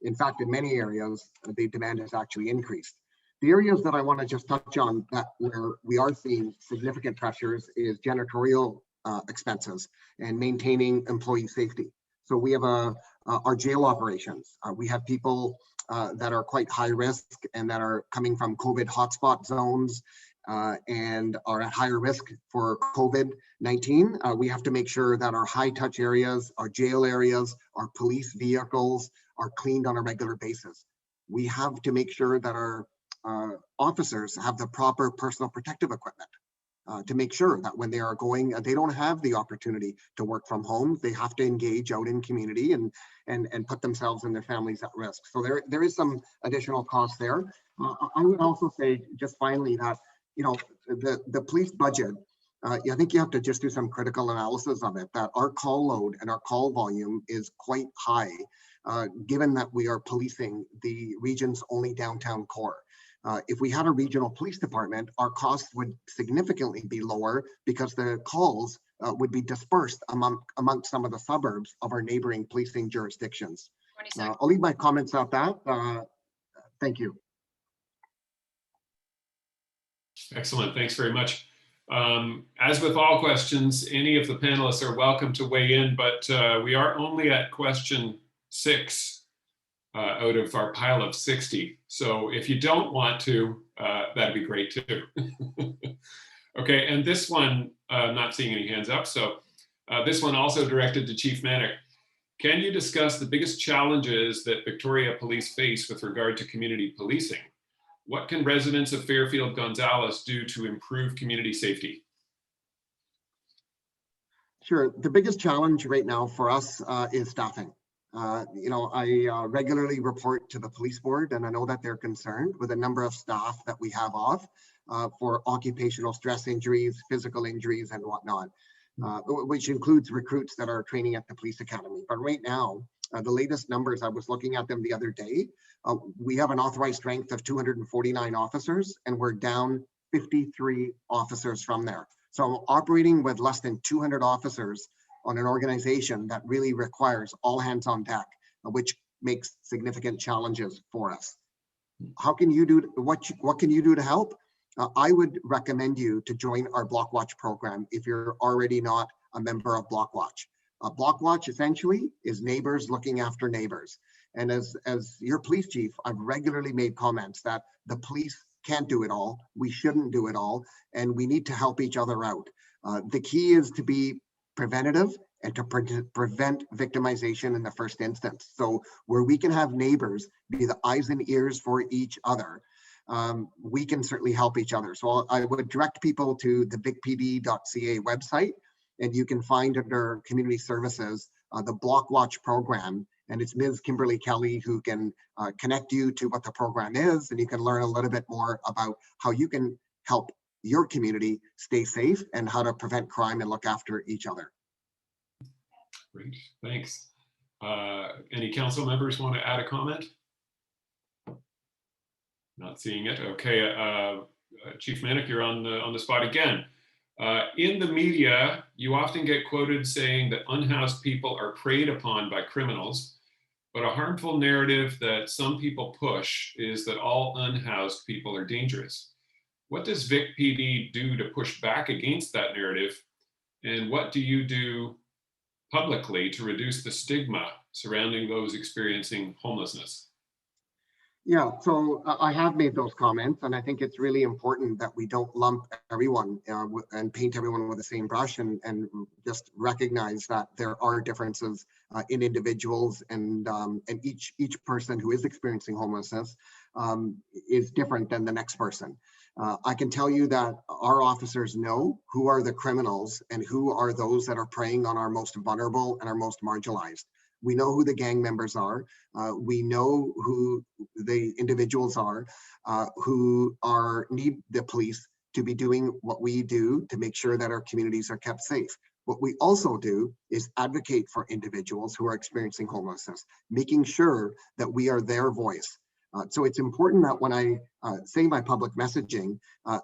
In fact, in many areas, the demand has actually increased. The areas that I want to just touch on that where we are seeing significant pressures is janitorial expenses and maintaining employee safety. So we have our jail operations. We have people that are quite high risk and that are coming from COVID hotspot zones and are at higher risk for COVID-19. We have to make sure that our high touch areas, our jail areas, our police vehicles are cleaned on a regular basis. We have to make sure that our officers have the proper personal protective equipment to make sure that when they are going, they don't have the opportunity to work from home. They have to engage out in community and put themselves and their families at risk. So there is some additional cost there. I would also say just finally that, you know, the police budget, I think you have to just do some critical analysis of it, that our call load and our call volume is quite high, given that we are policing the region's only downtown core. If we had a regional police department, our costs would significantly be lower because the calls would be dispersed amongst some of the suburbs of our neighboring policing jurisdictions. I'll leave my comments at that. Thank you. Excellent, thanks very much. As with all questions, any of the panelists are welcome to weigh in, but we are only at question 6 out of our pile of 60. So if you don't want to, that'd be great too. Okay, and this one, not seeing any hands up, so this one also directed to Chief Manick. Can you discuss the biggest challenges that Victoria Police face with regard to community policing? What can residents of Fairfield Gonzales do to improve community safety? Sure. The biggest challenge right now for us is staffing. I regularly report to the police board, and I know that they're concerned with the number of staff that we have off for occupational stress injuries, physical injuries, and whatnot, which includes recruits that are training at the police academy. But right now, the latest numbers, I was looking at them the other day, we have an authorized strength of 249 officers, and we're down 53 officers from there. So I'm operating with less than 200 officers on an organization that really requires all hands on deck, which makes significant challenges for us. How can you do, what can you do to help? I would recommend you to join our Block Watch program if you're already not a member of Block Watch. Block Watch essentially is neighbors looking after neighbors. And as your police chief, I've regularly made comments that the police can't do it all, we shouldn't do it all, and we need to help each other out. The key is to be preventative and to prevent victimization in the first instance. So where we can have neighbors be the eyes and ears for each other, we can certainly help each other. So I would direct people to the vicpd.ca website, and you can find under community services, the Block Watch program, and it's Ms. Kimberly Kelly who can connect you to what the program is, and you can learn a little bit more about how you can help your community stay safe and how to prevent crime and look after each other. Great, thanks. Any council members want to add a comment? Not seeing it. Okay, Chief Manick, you're on the spot again. In the media, you often get quoted saying that unhoused people are preyed upon by criminals, but a harmful narrative that some people push is that all unhoused people are dangerous. What does Vic PD do to push back against that narrative? And what do you do publicly to reduce the stigma surrounding those experiencing homelessness? Yeah, so I have made those comments, and I think it's really important that we don't lump everyone and paint everyone with the same brush, and just recognize that there are differences in individuals, and each person who is experiencing homelessness is different than the next person. I can tell you that our officers know who are the criminals and who are those that are preying on our most vulnerable and our most marginalized. We know who the gang members are. We know who the individuals are who need the police to be doing what we do to make sure that our communities are kept safe. What we also do is advocate for individuals who are experiencing homelessness, making sure that we are their voice. So it's important that when I say my public messaging,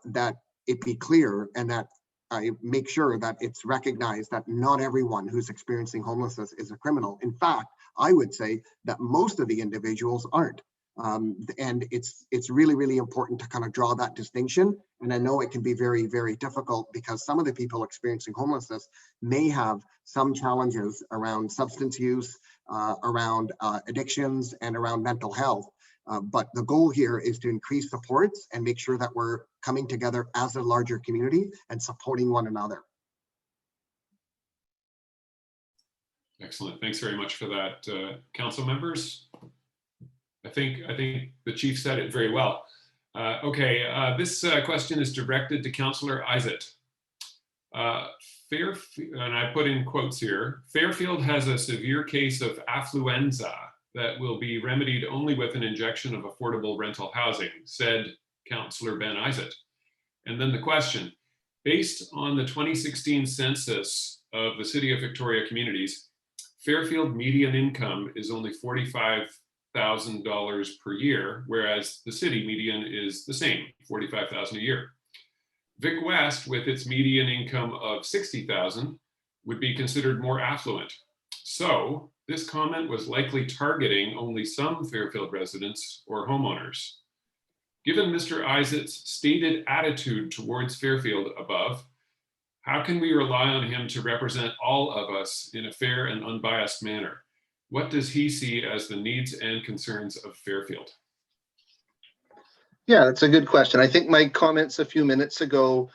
that it be clear and that I make sure that it's recognized that not everyone who's experiencing homelessness is a criminal. In fact, I would say that most of the individuals aren't. And it's really, really important to kind of draw that distinction. And I know it can be very, very difficult because some of the people experiencing homelessness may have some challenges around substance use, around addictions, and around mental health. But the goal here is to increase supports and make sure that we're coming together as a larger community and supporting one another. Excellent. Thanks very much for that, council members. I think the chief said it very well. Okay, this question is directed to Councillor Isett. Fairfield, and I put in quotes here, Fairfield has a severe case of affluenza that will be remedied only with an injection of affordable rental housing, said Councillor Ben Isett. And then the question, based on the 2016 census of the City of Victoria communities, Fairfield median income is only $45,000 per year, whereas the city median is the same, $45,000 a year. Vic West, with its median income of $60,000, would be considered more affluent. So this comment was likely targeting only some Fairfield residents or homeowners. Given Mr. Isett's stated attitude towards Fairfield above, how can we rely on him to represent all of us in a fair and unbiased manner? What does he see as the needs and concerns of Fairfield? Yeah, that's a good question. I think my comments a few minutes ago,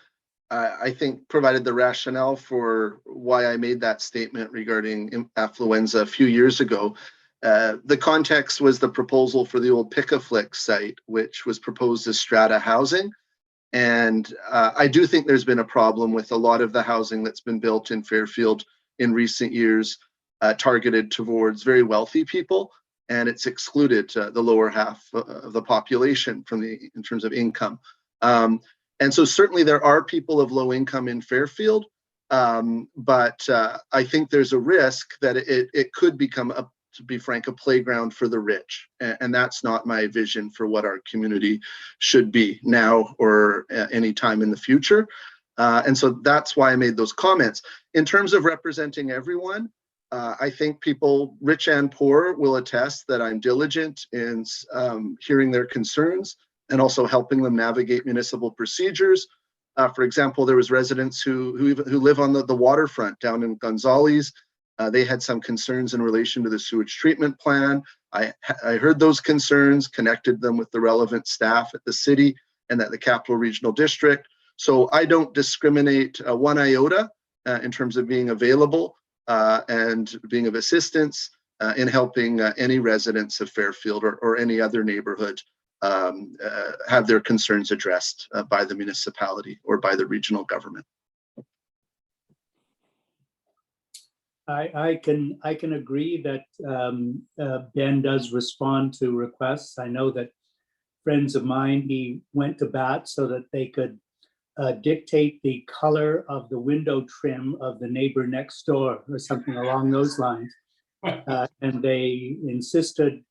I think provided the rationale for why I made that statement regarding affluenza a few years ago. The context was the proposal for the old Pick-a-Flick site, which was proposed as strata housing. And I do think there's been a problem with a lot of the housing that's been built in Fairfield in recent years, targeted towards very wealthy people, and it's excluded the lower half of the population in terms of income. And so certainly there are people of low income in Fairfield, but I think there's a risk that it could become, to be frank, a playground for the rich. And that's not my vision for what our community should be now or any time in the future. And so that's why I made those comments. In terms of representing everyone, I think people, rich and poor, will attest that I'm diligent in hearing their concerns and also helping them navigate municipal procedures. For example, there was residents who live on the waterfront down in Gonzales. They had some concerns in relation to the sewage treatment plan. I heard those concerns, connected them with the relevant staff at the city and at the Capital Regional District. So I don't discriminate one iota in terms of being available and being of assistance in helping any residents of Fairfield or any other neighborhood have their concerns addressed by the municipality or by the regional government. I can agree that Ben does respond to requests. I know that friends of mine, he went to bat so that they could dictate the color of the window trim of the neighbor next door or something along those lines. And they insisted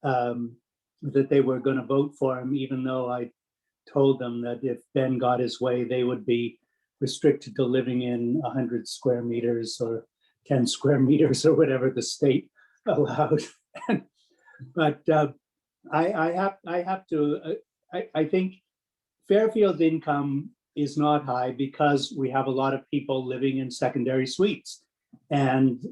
that they were going to vote for him, even though I told them that if Ben got his way, they would be restricted to living in 100 square meters or 10 square meters or whatever the state allowed. But I think Fairfield income is not high because we have a lot of people living in secondary suites. And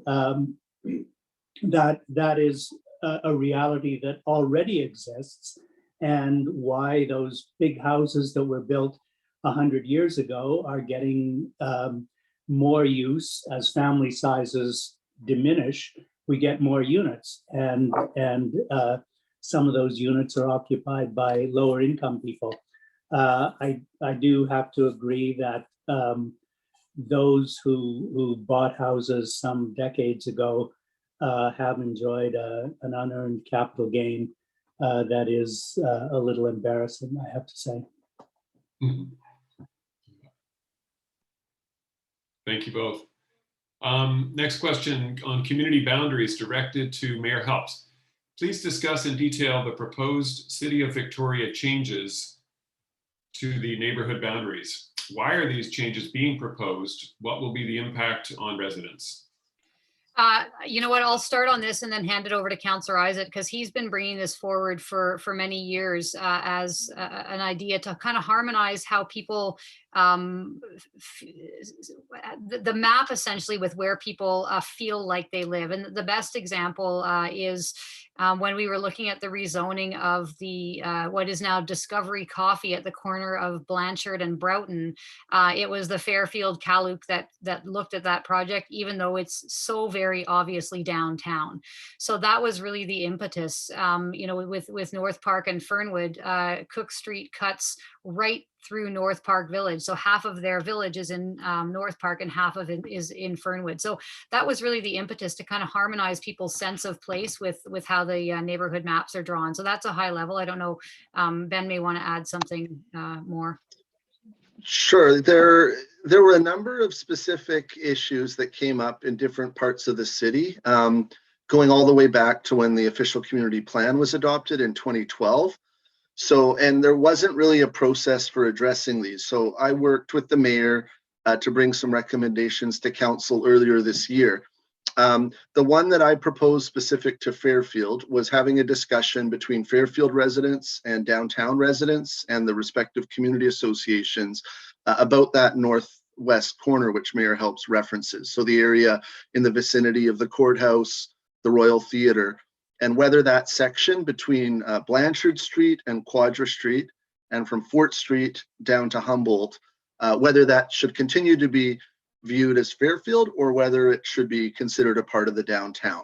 that is a reality that already exists, and why those big houses that were built 100 years ago are getting more use as family sizes diminish. We get more units, and some of those units are occupied by lower income people. I do have to agree that those who bought houses some decades ago have enjoyed an unearned capital gain that is a little embarrassing, I have to say. Mhm. Thank you both. Next question on community boundaries directed to Mayor Helps. Please discuss in detail the proposed City of Victoria changes to the neighborhood boundaries. Why are these changes being proposed? What will be the impact on residents? You know what, I'll start on this and then hand it over to Councillor Isaac, because he's been bringing this forward for many years as an idea to kind of harmonize how people, the map essentially with where people feel like they live. And the best example is when we were looking at the rezoning of the what is now Discovery Coffee at the corner of Blanchard and Broughton. It was the Fairfield Kaluk that looked at that project, even though it's so very obviously downtown. So that was really the impetus. You know, with North Park and Fernwood, Cook Street cuts right through North Park Village. So half of their village is in North Park and half of it is in Fernwood. So that was really the impetus to kind of harmonize people's sense of place with how the neighborhood maps are drawn. So that's a high level. I don't know, Ben may want to add something more. Sure. There were a number of specific issues that came up in different parts of the city, going all the way back to when the official community plan was adopted in 2012. So, and there wasn't really a process for addressing these. So I worked with the mayor to bring some recommendations to council earlier this year. The one that I proposed specific to Fairfield was having a discussion between Fairfield residents and downtown residents and the respective community associations about that northwest corner, which Mayor Helps references. So the area in the vicinity of the courthouse, the Royal Theatre, and whether that section between Blanchard Street and Quadra Street and from Fort Street down to Humboldt, whether that should continue to be viewed as Fairfield or whether it should be considered a part of the downtown.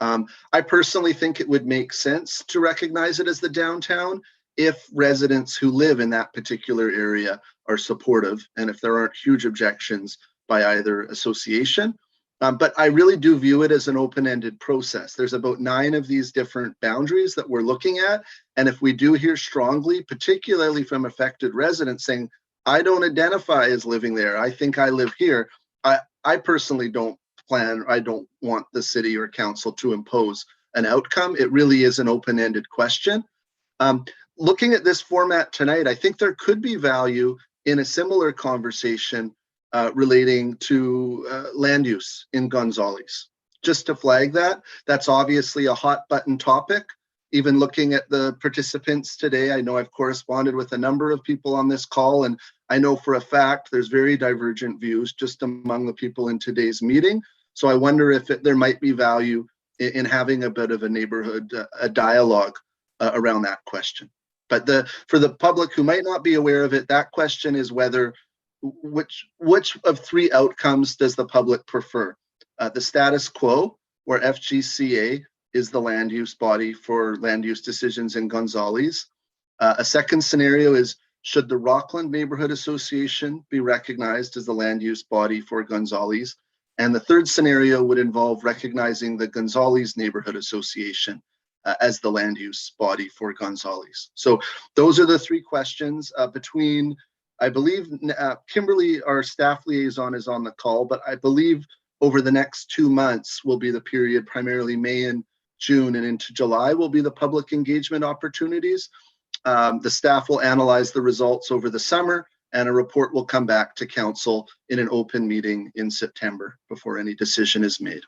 I personally think it would make sense to recognize it as the downtown, if residents who live in that particular area are supportive and if there aren't huge objections by either association. But I really do view it as an open-ended process. There's about 9 of these different boundaries that we're looking at. And if we do hear strongly, particularly from affected residents saying, I don't identify as living there, I think I live here, I personally don't I don't want the city or council to impose an outcome. It really is an open-ended question. Looking at this format tonight, I think there could be value in a similar conversation relating to land use in Gonzales. Just to flag that, that's obviously a hot button topic. Even looking at the participants today, I know I've corresponded with a number of people on this call, and I know for a fact there's very divergent views just among the people in today's meeting. So I wonder if there might be value in having a bit of a neighborhood, a dialogue around that question. But for the public who might not be aware of it, that question is whether which of 3 outcomes does the public prefer? The status quo, where FGCA is the land use body for land use decisions in Gonzales. A second scenario is, should the Rockland Neighborhood Association be recognized as the land use body for Gonzales? And the third scenario would involve recognizing the Gonzales Neighborhood Association as the land use body for Gonzales. So those are the 3 questions between, I believe, Kimberly, our staff liaison, is on the call, but I believe over the next 2 months will be the period, primarily May and June and into July will be the public engagement opportunities. The staff will analyze the results over the summer, and a report will come back to council in an open meeting in September before any decision is made.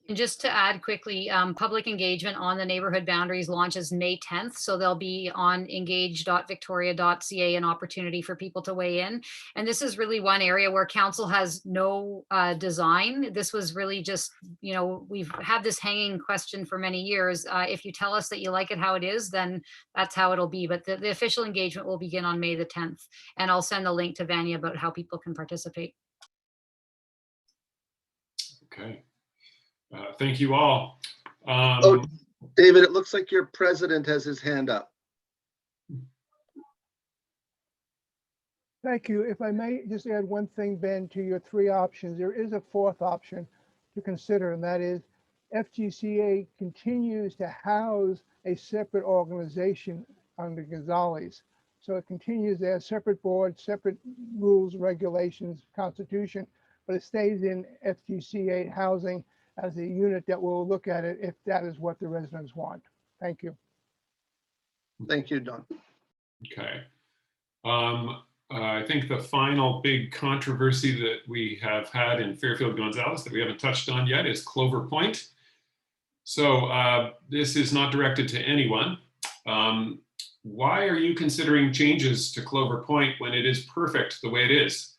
And just to add quickly, public engagement on the neighborhood boundaries launches May 10th. So there'll be on engage.victoria.ca an opportunity for people to weigh in. And this is really one area where council has no design. This was really just, you know, we've had this hanging question for many years. If you tell us that you like it how it is, then that's how it'll be. But the official engagement will begin on May the 10th. And I'll send the link to Vanya about how people can participate. Okay. Thank you all. Oh, David, it looks like your president has his hand up. Thank you. If I may just add one thing, Ben, to your 3 options, there is a 4th option to consider, and that is FGCA continues to house a separate organization under Gonzales. So it continues to have separate board, separate rules, regulations, constitution, but it stays in FGCA housing as a unit that will look at it if that is what the residents want. Thank you. Thank you, Don. Okay. I think the final big controversy that we have had in Fairfield Gonzales that we haven't touched on yet is Clover Point. So this is not directed to anyone. Why are you considering changes to Clover Point when it is perfect the way it is?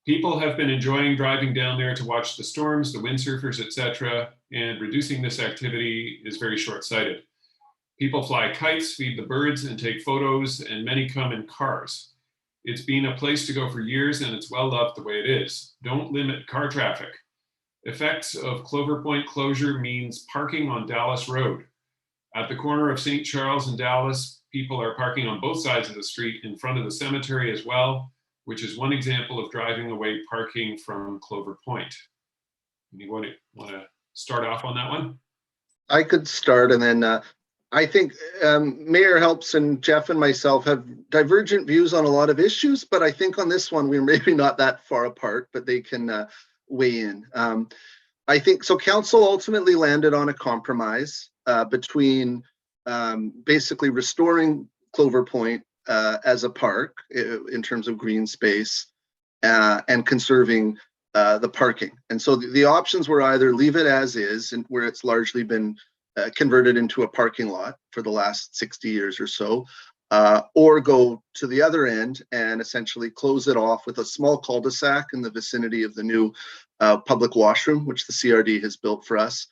People have been enjoying driving down there to watch the storms, the windsurfers, etc., and reducing this activity is very short-sighted. People fly kites, feed the birds, and take photos, and many come in cars. It's been a place to go for years, and it's well loved the way it is. Don't limit car traffic. Effects of Clover Point closure means parking on Dallas Road. At the corner of St. Charles and Dallas, people are parking on both sides of the street in front of the cemetery as well, which is one example of driving away parking from Clover Point. Anyone want to start off on that one? I could start, and then I think Mayor Helps and Jeff and myself have divergent views on a lot of issues, but I think on this one, we're maybe not that far apart, but they can weigh in. I think, so council ultimately landed on a compromise between basically restoring Clover Point as a park in terms of green space and conserving the parking. And so the options were either leave it as is, and where it's largely been converted into a parking lot for the last 60 years or so, or go to the other end and essentially close it off with a small cul-de-sac in the vicinity of the new public washroom, which the CRD has built for us,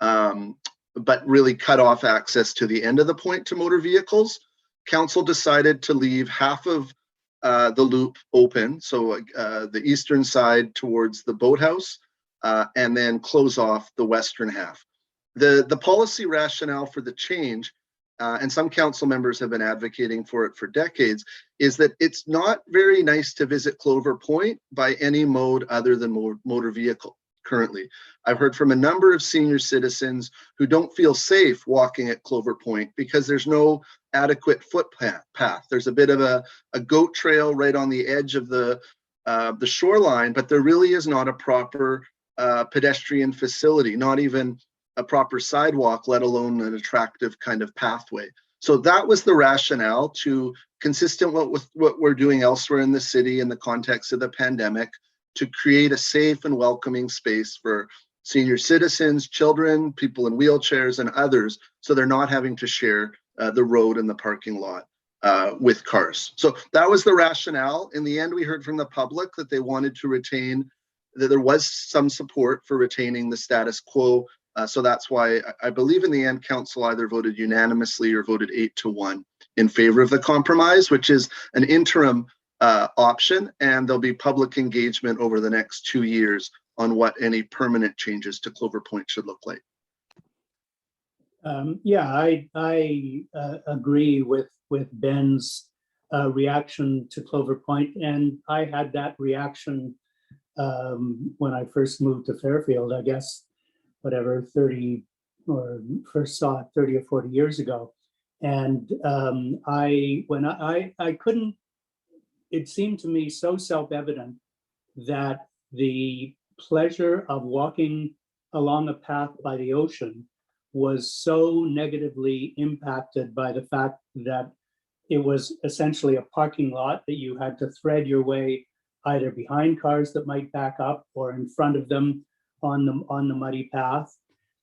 but really cut off access to the end of the point to motor vehicles. Council decided to leave half of the loop open, so the eastern side towards the boathouse, and then close off the western half. The policy rationale for the change and some council members have been advocating for it for decades, is that it's not very nice to visit Clover Point by any mode other than motor vehicle currently. I've heard from a number of senior citizens who don't feel safe walking at Clover Point because there's no adequate footpath. There's a bit of a goat trail right on the edge of the shoreline, but there really is not a proper pedestrian facility, not even a proper sidewalk, let alone an attractive kind of pathway. So that was the rationale, to consistent with what we're doing elsewhere in the city in the context of the pandemic, to create a safe and welcoming space for senior citizens, children, people in wheelchairs, and others, so they're not having to share the road and the parking lot with cars. So that was the rationale. In the end, we heard from the public that they wanted to retain, that there was some support for retaining the status quo. So that's why I believe in the end, council either voted unanimously or voted 8-1 in favor of the compromise, which is an interim option, and there'll be public engagement over the next 2 years on what any permanent changes to Clover Point should look like. Yeah, I agree with Ben's reaction to Clover Point, and I had that reaction when I first moved to Fairfield, I guess, whatever, 30 or first saw it 30 or 40 years ago. And I couldn't, it seemed to me so self-evident that the pleasure of walking along a path by the ocean was so negatively impacted by the fact that it was essentially a parking lot that you had to thread your way either behind cars that might back up or in front of them on the muddy path,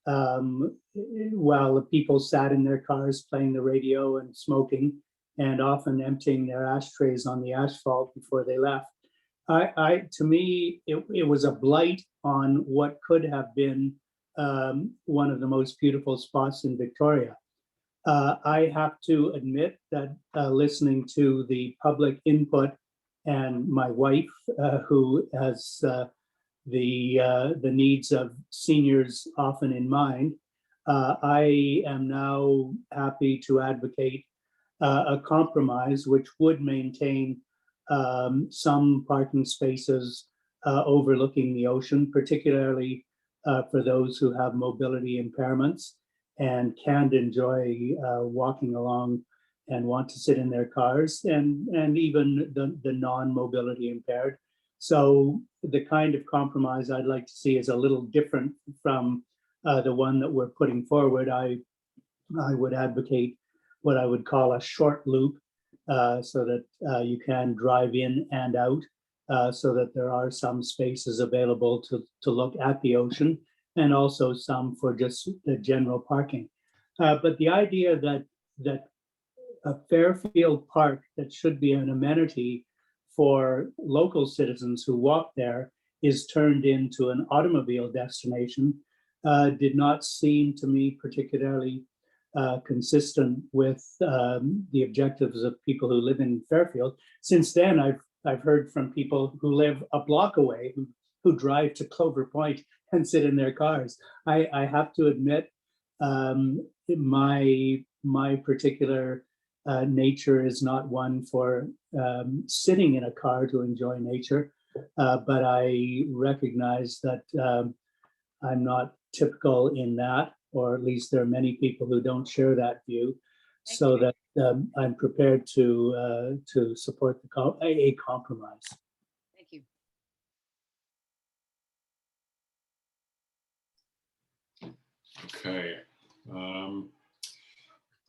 while the people sat in their cars playing the radio and smoking, and often emptying their ashtrays on the asphalt before they left. To me, it was a blight on what could have been one of the most beautiful spots in Victoria. I have to admit that listening to the public input, and my wife, who has the needs of seniors often in mind, I am now happy to advocate a compromise which would maintain some parking spaces overlooking the ocean, particularly for those who have mobility impairments and can't enjoy walking along and want to sit in their cars, and even the non-mobility impaired. So the kind of compromise I'd like to see is a little different from the one that we're putting forward. I would advocate what I would call a short loop, so that you can drive in and out, so that there are some spaces available to look at the ocean, and also some for just the general parking. But the idea that a Fairfield Park that should be an amenity for local citizens who walk there is turned into an automobile destination did not seem to me particularly consistent with the objectives of people who live in Fairfield. Since then, I've heard from people who live a block away who drive to Clover Point and sit in their cars. I have to admit, my particular nature is not one for sitting in a car to enjoy nature, but I recognize that I'm not typical in that, or at least there are many people who don't share that view. So that I'm prepared to support a compromise. Thank you. Okay.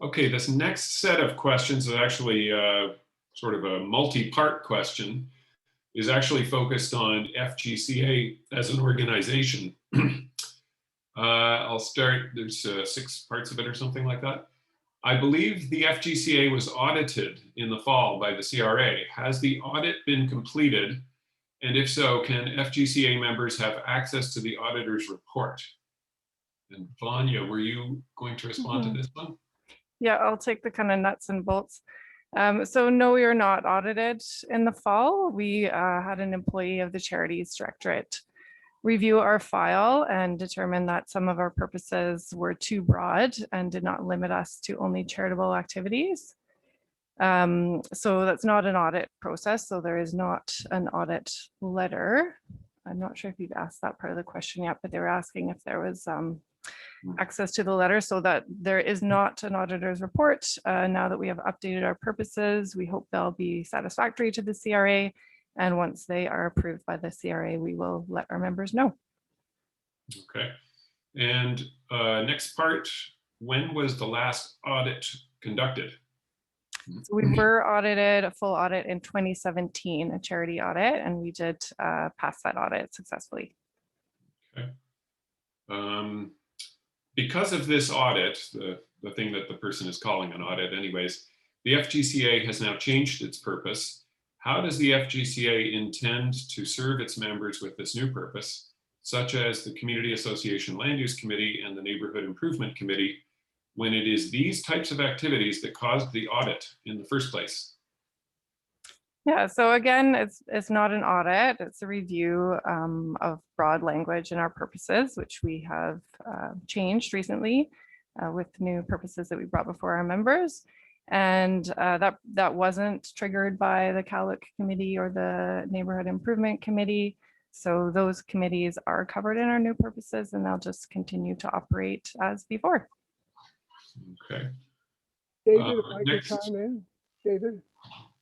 Okay, this next set of questions is actually sort of a multi-part question, is actually focused on FGCA as an organization. I'll start, there's 6 parts of it or something like that. I believe the FGCA was audited in the fall by the CRA. Has the audit been completed? And if so, can FGCA members have access to the auditor's report? And Vanya, were you going to respond to this one? Yeah, I'll take the kind of nuts and bolts. So no, we are not audited in the fall. We had an employee of the Charities Directorate review our file and determine that some of our purposes were too broad and did not limit us to only charitable activities. So that's not an audit process. So there is not an audit letter. I'm not sure if you've asked that part of the question yet, but they were asking if there was access to the letter, so that there is not an auditor's report. Now that we have updated our purposes, we hope they'll be satisfactory to the CRA. And once they are approved by the CRA, we will let our members know. Okay. And next part, when was the last audit conducted? So we were audited, a full audit in 2017, a charity audit, and we did pass that audit successfully. Okay. Because of this audit, the thing that the person is calling an audit anyways, the FGCA has now changed its purpose. How does the FGCA intend to serve its members with this new purpose, such as the Community Association Land Use Committee and the Neighborhood Improvement Committee, when it is these types of activities that caused the audit in the first place? Yeah, so again, it's not an audit, it's a review of broad language in our purposes, which we have changed recently with new purposes that we brought before our members. And that wasn't triggered by the CALIC committee or the Neighborhood Improvement Committee. So those committees are covered in our new purposes, and they'll just continue to operate as before. Okay. David, if I next. could chime in, David?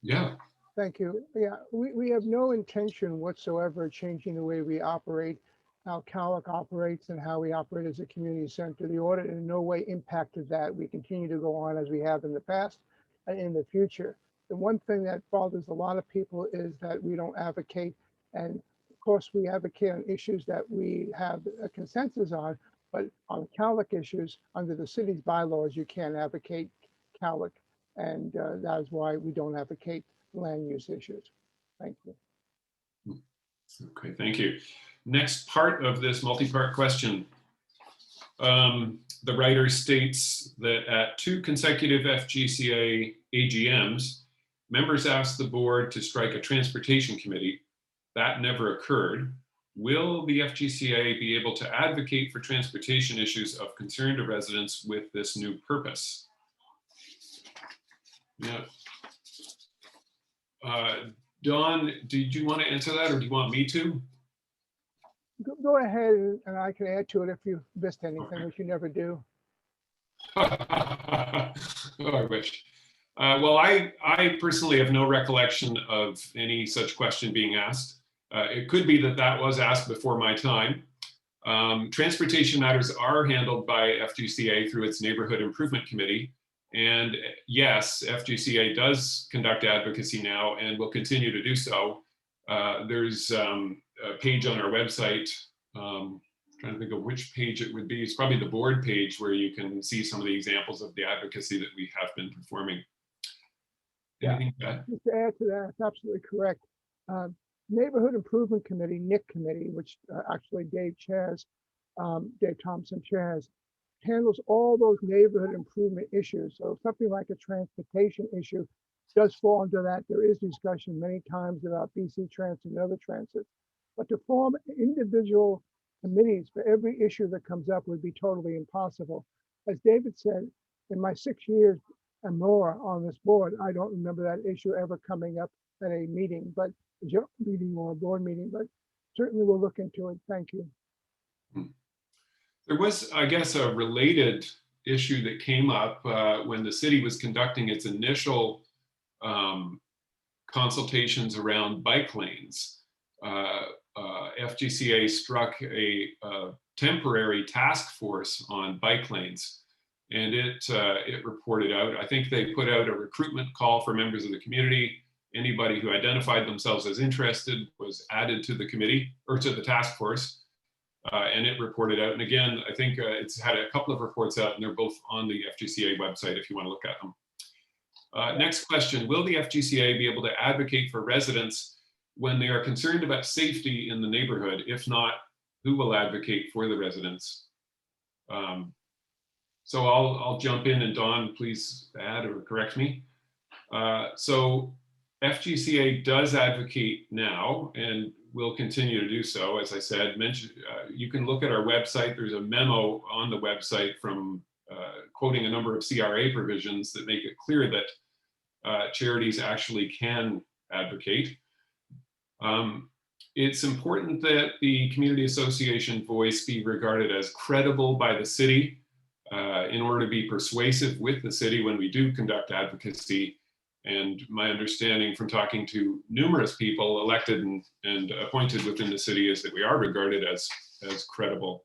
Yeah. Thank you. Yeah, we have no intention whatsoever of changing the way we operate, how CALIC operates and how we operate as a community center. The audit in no way impacted that. We continue to go on as we have in the past and in the future. The one thing that bothers a lot of people is that we don't advocate, and of course we advocate on issues that we have a consensus on, but on CALIC issues under the city's bylaws, you can't advocate CALIC, and that is why we don't advocate land use issues. Thank you. Okay, thank you. Next part of this multi-part question. The writer states that at 2 consecutive FGCA AGMs, members asked the board to strike a transportation committee. That never occurred. Will the FGCA be able to advocate for transportation issues of concern to residents with this new purpose? Yeah. Dawn, did you want to answer that, or do you want me to? Go ahead, and I can add to it if you missed anything, Okay. which you never do. Oh, I wish. Well, I personally have no recollection of any such question being asked. It could be that that was asked before my time. Transportation matters are handled by FGCA through its Neighborhood Improvement Committee. And yes, FGCA does conduct advocacy now and will continue to do so. There's a page on our website, trying to think of which page it would be. It's probably the board page where you can see some of the examples of the advocacy that we have been performing. Yeah. Anything to add? Just to add to that, it's absolutely correct. Neighborhood Improvement Committee, NIC Committee, which actually Dave Thompson chairs, handles all those neighborhood improvement issues. So something like a transportation issue does fall under that. There is discussion many times about BC Transit and other transits, but to form individual committees for every issue that comes up would be totally impossible. As David said, in my 6 years and more on this board, I don't remember that issue ever coming up at a meeting, but a general meeting or a board meeting, but certainly we'll look into it. Thank you. There was, I guess, a related issue that came up when the city was conducting its initial consultations around bike lanes. FGCA struck a temporary task force on bike lanes, and it reported out. I think they put out a recruitment call for members of the community. Anybody who identified themselves as interested was added to the committee or to the task force. And it reported out. And again, I think it's had a couple of reports out, and they're both on the FGCA website if you want to look at them. Next question, will the FGCA be able to advocate for residents when they are concerned about safety in the neighborhood? If not, who will advocate for the residents? So I'll jump in, and Dawn, please add or correct me. So FGCA does advocate now, and we'll continue to do so. As I said, you can look at our website. There's a memo on the website from quoting a number of CRA provisions that make it clear that charities actually can advocate. It's important that the community association voice be regarded as credible by the city in order to be persuasive with the city when we do conduct advocacy. And my understanding from talking to numerous people elected and appointed within the city is that we are regarded as credible.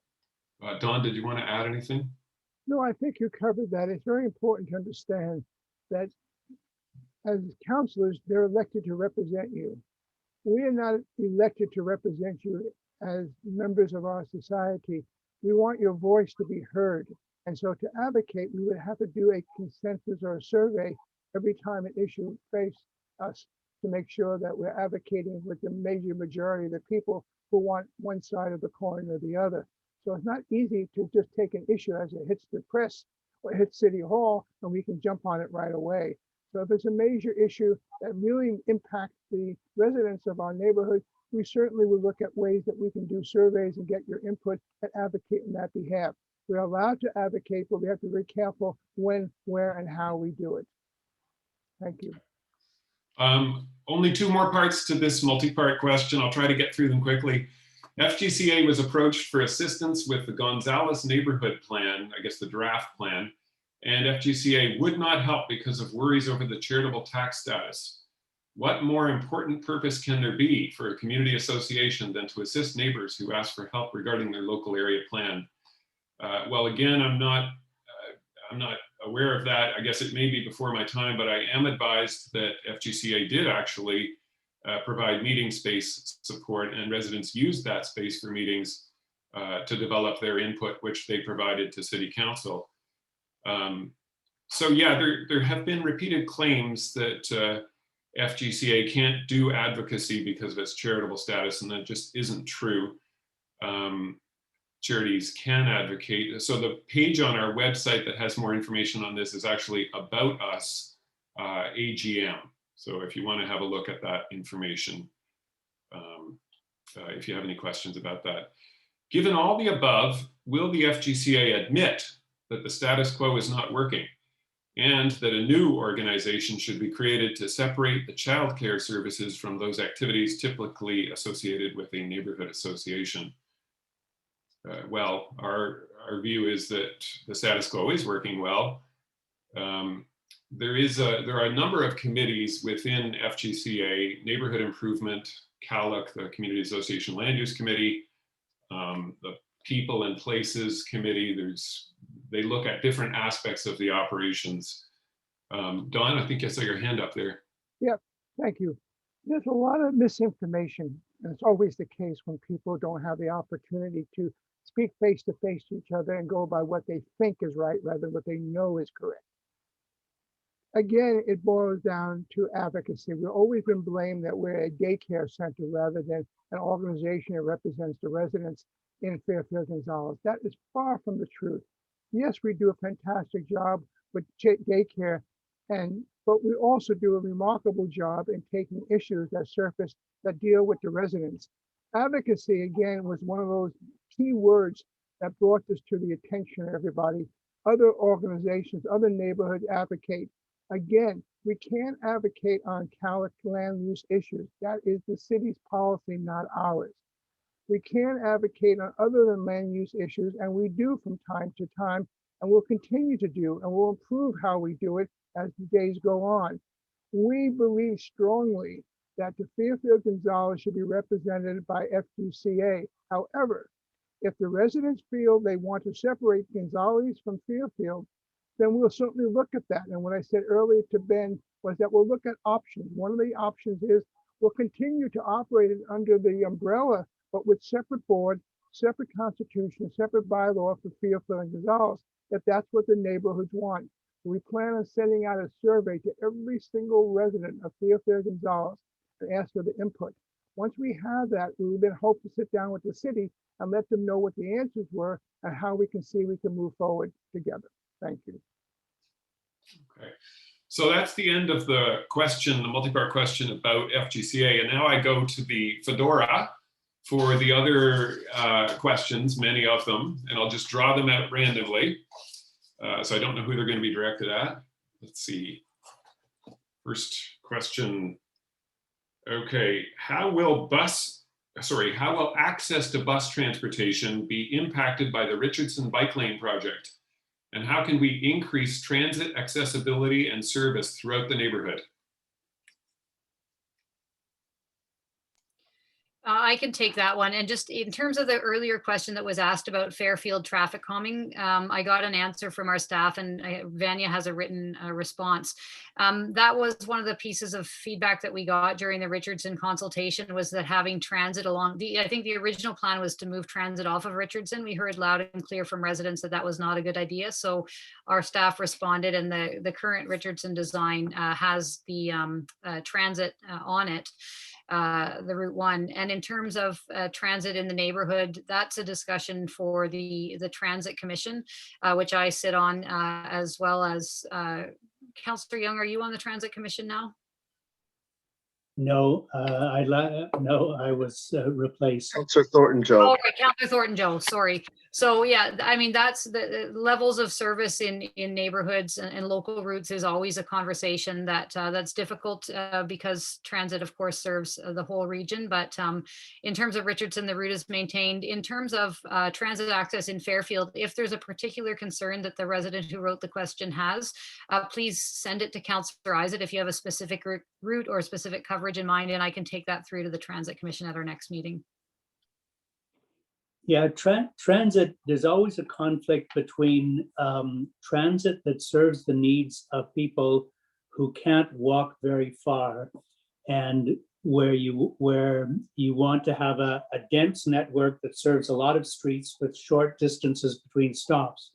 Don, did you want to add anything? No, I think you covered that. It's very important to understand that as councillors, they're elected to represent you. We are not elected to represent you as members of our society. We want your voice to be heard. And so to advocate, we would have to do a consensus or a survey every time an issue faces us to make sure that we're advocating with the major majority of the people who want one side of the coin or the other. So it's not easy to just take an issue as it hits the press or hits City Hall and we can jump on it right away. So if it's a major issue that really impacts the residents of our neighborhood, we certainly will look at ways that we can do surveys and get your input and advocate on that behalf. We're allowed to advocate, but we have to be very careful when, where, and how we do it. Thank you. Only two more parts to this multi-part question. I'll try to get through them quickly. FGCA was approached for assistance with the Gonzales neighborhood plan, I guess the draft plan, and FGCA would not help because of worries over the charitable tax status. What more important purpose can there be for a community association than to assist neighbors who ask for help regarding their local area plan? Well, again, I'm not aware of that. I guess it may be before my time, but I am advised that FGCA did actually provide meeting space support, and residents used that space for meetings to develop their input, which they provided to City Council. So yeah, there have been repeated claims that FGCA can't do advocacy because of its charitable status, and that just isn't true. Charities can advocate. So the page on our website that has more information on this is actually About Us AGM. So if you want to have a look at that information, if you have any questions about that. Given all the above, will the FGCA admit that the status quo is not working and that a new organization should be created to separate the childcare services from those activities typically associated with a neighborhood association? Well, our view is that the status quo is working well. There are a number of committees within FGCA, Neighborhood Improvement, CALUC, the Community Association Land Use Committee, the People and Places Committee. They look at different aspects of the operations. Don, I think I saw your hand up there. Yeah, thank you. There's a lot of misinformation, and it's always the case when people don't have the opportunity to speak face to face to each other and go by what they think is right rather than what they know is correct. Again, it boils down to advocacy. We've always been blamed that we're a daycare center rather than an organization that represents the residents in Fairfield, Gonzales. That is far from the truth. Yes, we do a fantastic job with daycare, but we also do a remarkable job in taking issues that surface that deal with the residents. Advocacy, again, was one of those key words that brought this to the attention of everybody. Other organizations, other neighborhoods advocate. Again, we can't advocate on CALUC land use issues. That is the city's policy, not ours. We can advocate on other than land use issues, and we do from time to time, and we'll continue to do, and we'll improve how we do it as the days go on. We believe strongly that the Fairfield Gonzales should be represented by FGCA. However, if the residents feel they want to separate Gonzales from Fairfield, then we'll certainly look at that. And what I said earlier to Ben was that we'll look at options. One of the options is we'll continue to operate it under the umbrella, but with separate board, separate constitution, separate bylaw for Fairfield and Gonzales, if that's what the neighborhoods want. We plan on sending out a survey to every single resident of Fairfield Gonzales and ask for the input. Once we have that, we will then hope to sit down with the city and let them know what the answers were and how we can see we can move forward together. Thank you. Okay. So that's the end of the question, the multi-part question about FGCA. And now I go to the Fedora for the other questions, many of them, and I'll just draw them out randomly. So I don't know who they're going to be directed at. Let's see. First question. Okay, how will access to bus transportation be impacted by the Richardson Bike Lane project? And how can we increase transit accessibility and service throughout the neighborhood? I can take that one. And just in terms of the earlier question that was asked about Fairfield traffic calming, I got an answer from our staff, and Vanya has a written response. That was one of the pieces of feedback that we got during the Richardson consultation, was that having transit along I think the original plan was to move transit off of Richardson. We heard loud and clear from residents that that was not a good idea. So our staff responded, and the current Richardson design has the transit on it. The Route 1. And in terms of transit in the neighborhood, that's a discussion for the Transit Commission, which I sit on, as well as Councillor Young. Are you on the Transit Commission now? No, I was replaced. Councillor Thornton Joe. Oh, right, Councillor Thornton Joe, sorry. So yeah, I mean, that's the levels of service in neighborhoods and local routes is always a conversation that's difficult because transit, of course, serves the whole region. But in terms of Richardson, the route is maintained. In terms of transit access in Fairfield, if there's a particular concern that the resident who wrote the question has, please send it to Councillor Isaac if you have a specific route or specific coverage in mind, and I can take that through to the Transit Commission at our next meeting. Yeah, transit, there's always a conflict between transit that serves the needs of people who can't walk very far, and where you want to have a dense network that serves a lot of streets with short distances between stops.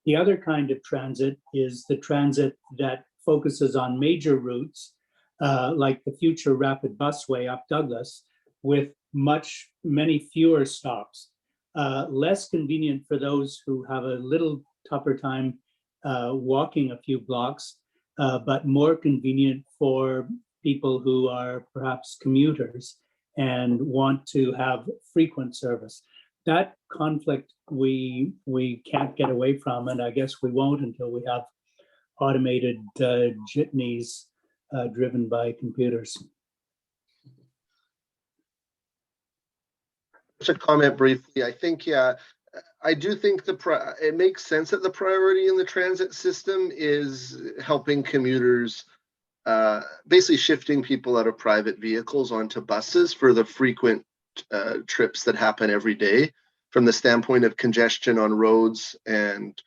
The other kind of transit is the transit that focuses on major routes, like the future rapid busway up Douglas, with many fewer stops. Less convenient for those who have a little tougher time walking a few blocks, but more convenient for people who are perhaps commuters and want to have frequent service. That conflict we can't get away from, and I guess we won't until we have automated jitneys driven by computers. Just a comment briefly. I think, yeah, I do think it makes sense that the priority in the transit system is helping commuters, basically shifting people out of private vehicles onto buses for the frequent trips that happen every day, from the standpoint of congestion on roads and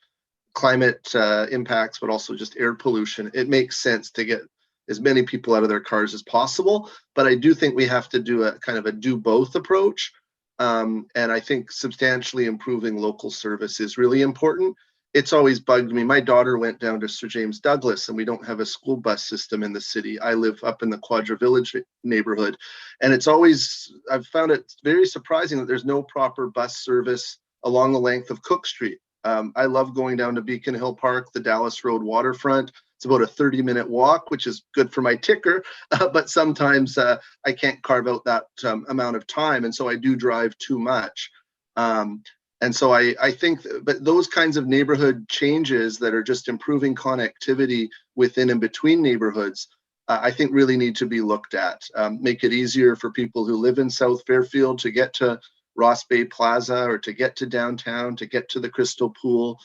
climate impacts, but also just air pollution. It makes sense to get as many people out of their cars as possible, but I do think we have to do a kind of a do both approach. And I think substantially improving local service is really important. It's always bugged me. My daughter went down to Sir James Douglas, and we don't have a school bus system in the city. I live up in the Quadra Village neighborhood, and I've found it very surprising that there's no proper bus service along the length of Cook Street. I love going down to Beacon Hill Park, the Dallas Road waterfront. It's about a 30-minute walk, which is good for my ticker, but sometimes I can't carve out that amount of time, and so I do drive too much. And so I think, but those kinds of neighborhood changes that are just improving connectivity within and between neighborhoods, I think really need to be looked at. Make it easier for people who live in South Fairfield to get to Ross Bay Plaza, or to get to downtown, to get to the Crystal Pool,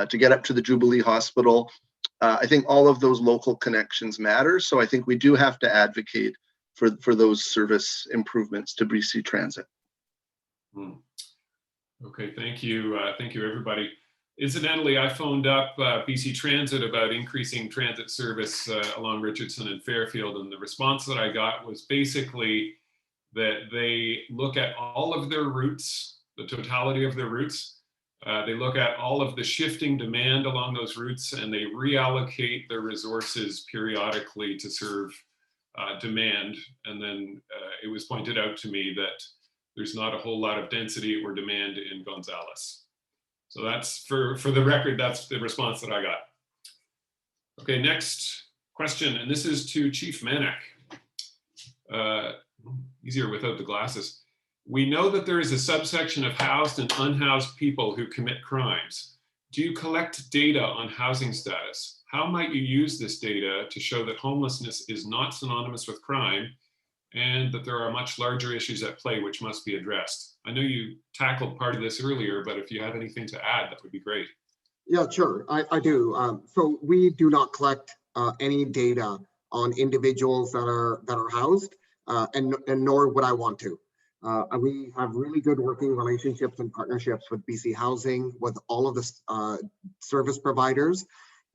to get up to the Jubilee Hospital. I think all of those local connections matter. So I think we do have to advocate for those service improvements to BC Transit. Okay, thank you. Thank you, everybody. Incidentally, I phoned up BC Transit about increasing transit service along Richardson and Fairfield, and the response that I got was basically that they look at all of their routes, the totality of their routes. They look at all of the shifting demand along those routes, and they reallocate their resources periodically to serve demand. And then it was pointed out to me that there's not a whole lot of density or demand in Gonzales. So that's, for the record, that's the response that I got. Okay, next question, and this is to Chief Manek. Easier without the glasses. We know that there is a subsection of housed and unhoused people who commit crimes. Do you collect data on housing status? How might you use this data to show that homelessness is not synonymous with crime and that there are much larger issues at play which must be addressed? I know you tackled part of this earlier, but if you have anything to add, that would be great. Yeah, sure, I do. So we do not collect any data on individuals that are housed, and nor would I want to. We have really good working relationships and partnerships with BC Housing, with all of the service providers.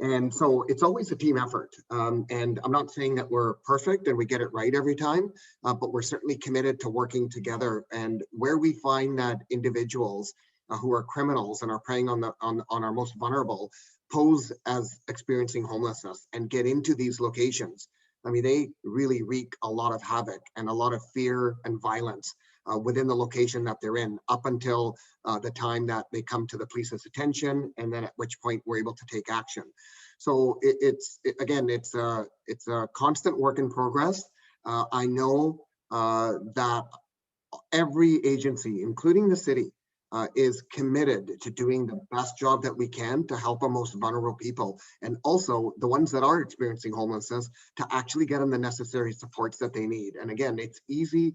And so it's always a team effort. And I'm not saying that we're perfect and we get it right every time, but we're certainly committed to working together. And where we find that individuals who are criminals and are preying on our most vulnerable pose as experiencing homelessness and get into these locations, I mean, they really wreak a lot of havoc and a lot of fear and violence within the location that they're in, up until the time that they come to the police's attention, and then at which point we're able to take action. So it's a constant work in progress. I know that every agency, including the city, is committed to doing the best job that we can to help our most vulnerable people, and also the ones that are experiencing homelessness, to actually get them the necessary supports that they need. And again, it's easy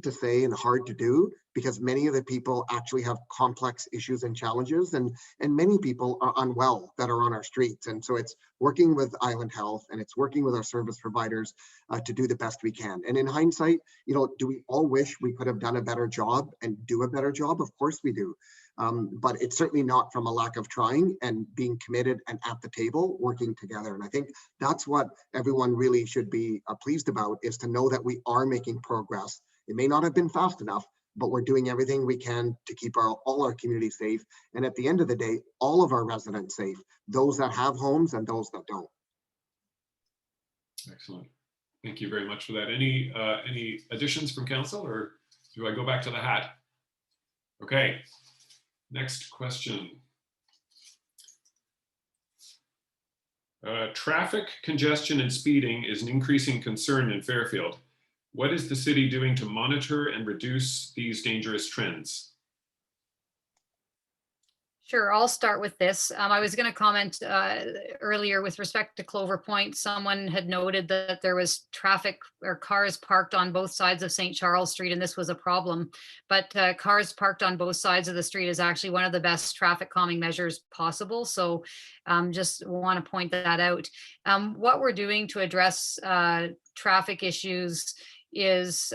to say and hard to do, because many of the people actually have complex issues and challenges, and many people are unwell that are on our streets. And so it's working with Island Health and it's working with our service providers to do the best we can. And in hindsight, you know, do we all wish we could have done a better job and do a better job? Of course we do. But it's certainly not from a lack of trying and being committed and at the table working together. And I think that's what everyone really should be pleased about, is to know that we are making progress. It may not have been fast enough, but we're doing everything we can to keep all our community safe. And at the end of the day, all of our residents safe, those that have homes and those that don't. Excellent. Thank you very much for that. Any additions from council, or do I go back to the hat? Okay. Next question. Traffic congestion and speeding is an increasing concern in Fairfield. What is the city doing to monitor and reduce these dangerous trends? Sure, I'll start with this. I was going to comment earlier with respect to Clover Point. Someone had noted that there was traffic or cars parked on both sides of St. Charles Street, and this was a problem. But cars parked on both sides of the street is actually one of the best traffic calming measures possible. So just want to point that out. What we're doing to address traffic issues is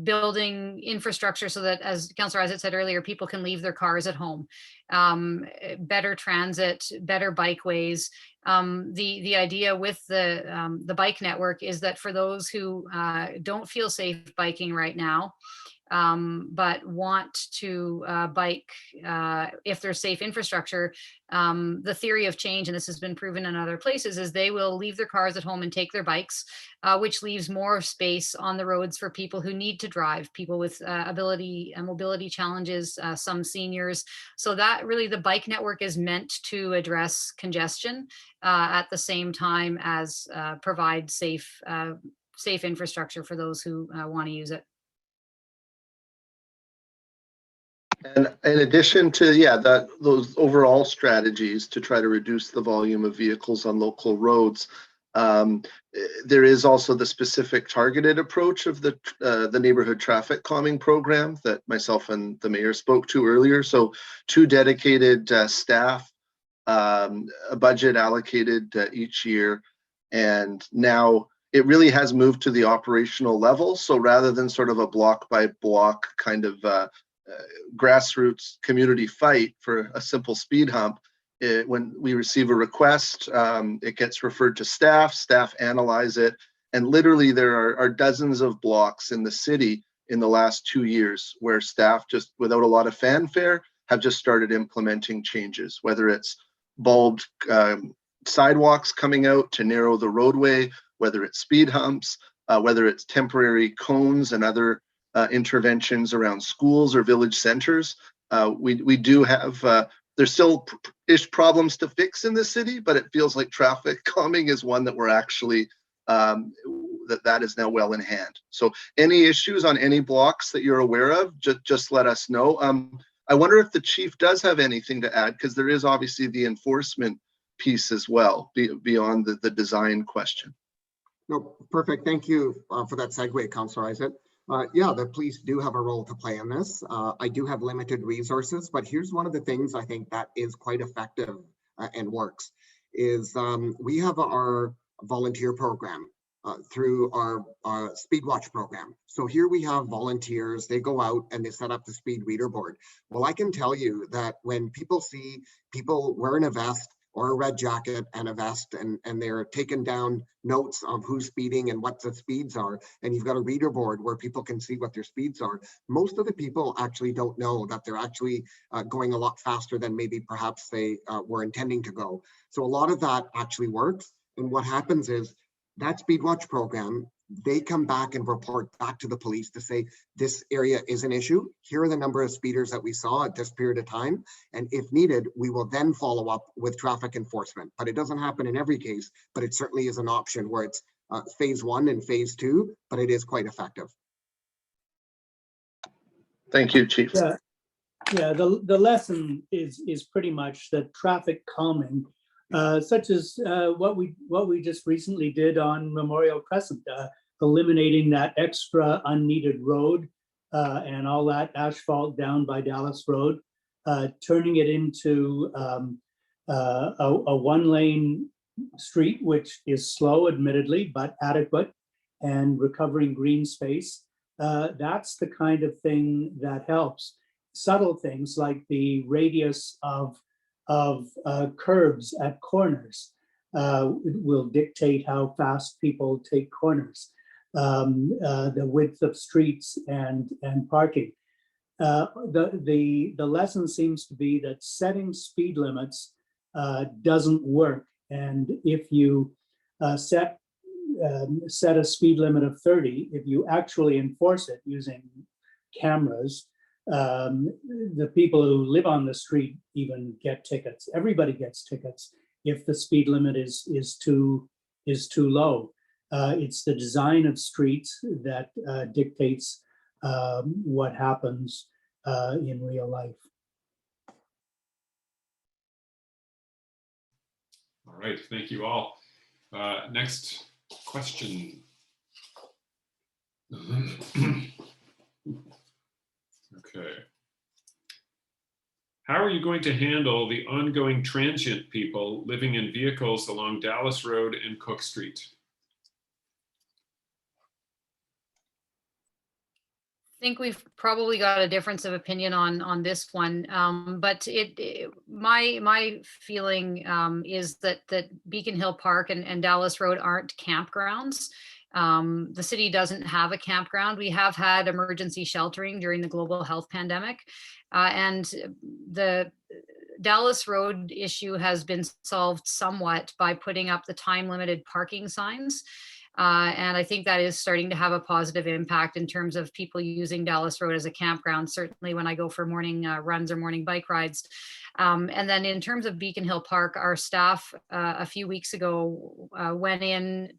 building infrastructure so that, as Councillor Isaac said earlier, people can leave their cars at home. Better transit, better bikeways. The idea with the bike network is that for those who don't feel safe biking right now, but want to bike if there's safe infrastructure, the theory of change, and this has been proven in other places, is they will leave their cars at home and take their bikes, which leaves more space on the roads for people who need to drive, people with ability and mobility challenges, some seniors. So that really, the bike network is meant to address congestion at the same time as provide safe infrastructure for those who want to use it. And in addition to, those overall strategies to try to reduce the volume of vehicles on local roads, there is also the specific targeted approach of the neighborhood traffic calming program that myself and the mayor spoke to earlier. So 2 dedicated staff, a budget allocated each year, and now it really has moved to the operational level. So rather than sort of a block by block kind of grassroots community fight for a simple speed hump, when we receive a request, it gets referred to staff analyze it, and literally there are dozens of blocks in the city in the last 2 years where staff, just without a lot of fanfare, have just started implementing changes, whether it's bulbed sidewalks coming out to narrow the roadway, whether it's speed humps, whether it's temporary cones and other interventions around schools or village centers. We do have, there's still ish problems to fix in the city, but it feels like traffic calming is one that we're actually that is now well in hand. So any issues on any blocks that you're aware of, just let us know. I wonder if the chief does have anything to add, because there is obviously the enforcement piece as well, beyond the design question. No, perfect. Thank you for that segue, Councillor Isaac. Yeah, the police do have a role to play in this. I do have limited resources, but here's one of the things I think that is quite effective and works is we have our volunteer program through our Speed Watch program. So here we have volunteers, they go out and they set up the speed reader board. Well, I can tell you that when people see people wearing a vest or a red jacket and a vest, and they're taking down notes of who's speeding and what the speeds are, and you've got a reader board where people can see what their speeds are, most of the people actually don't know that they're actually going a lot faster than maybe perhaps they were intending to go. So a lot of that actually works. And what happens is that Speed Watch program, they come back and report back to the police to say, this area is an issue. Here are the number of speeders that we saw at this period of time. And if needed, we will then follow up with traffic enforcement. But it doesn't happen in every case, but it certainly is an option where it's phase 1 and phase 2, but it is quite effective. Thank you, Chief. Yeah, the lesson is pretty much that traffic calming, such as what we just recently did on Memorial Crescent, eliminating that extra unneeded road and all that asphalt down by Dallas Road, turning it into a one-lane street, which is slow, admittedly, but adequate, and recovering green space. That's the kind of thing that helps. Subtle things like the radius of curbs at corners will dictate how fast people take corners. The width of streets and parking. The lesson seems to be that setting speed limits doesn't work. And if you set a speed limit of 30, if you actually enforce it using cameras, the people who live on the street even get tickets. Everybody gets tickets if the speed limit is too low. It's the design of streets that dictates what happens in real life. All right, thank you all. Next question. Okay. How are you going to handle the ongoing transient people living in vehicles along Dallas Road and Cook Street? I think we've probably got a difference of opinion on this one, but my feeling is that Beacon Hill Park and Dallas Road aren't campgrounds. The city doesn't have a campground. We have had emergency sheltering during the global health pandemic, and the Dallas Road issue has been solved somewhat by putting up the time-limited parking signs. And I think that is starting to have a positive impact in terms of people using Dallas Road as a campground, certainly when I go for morning runs or morning bike rides. And then in terms of Beacon Hill Park, our staff a few weeks ago went in,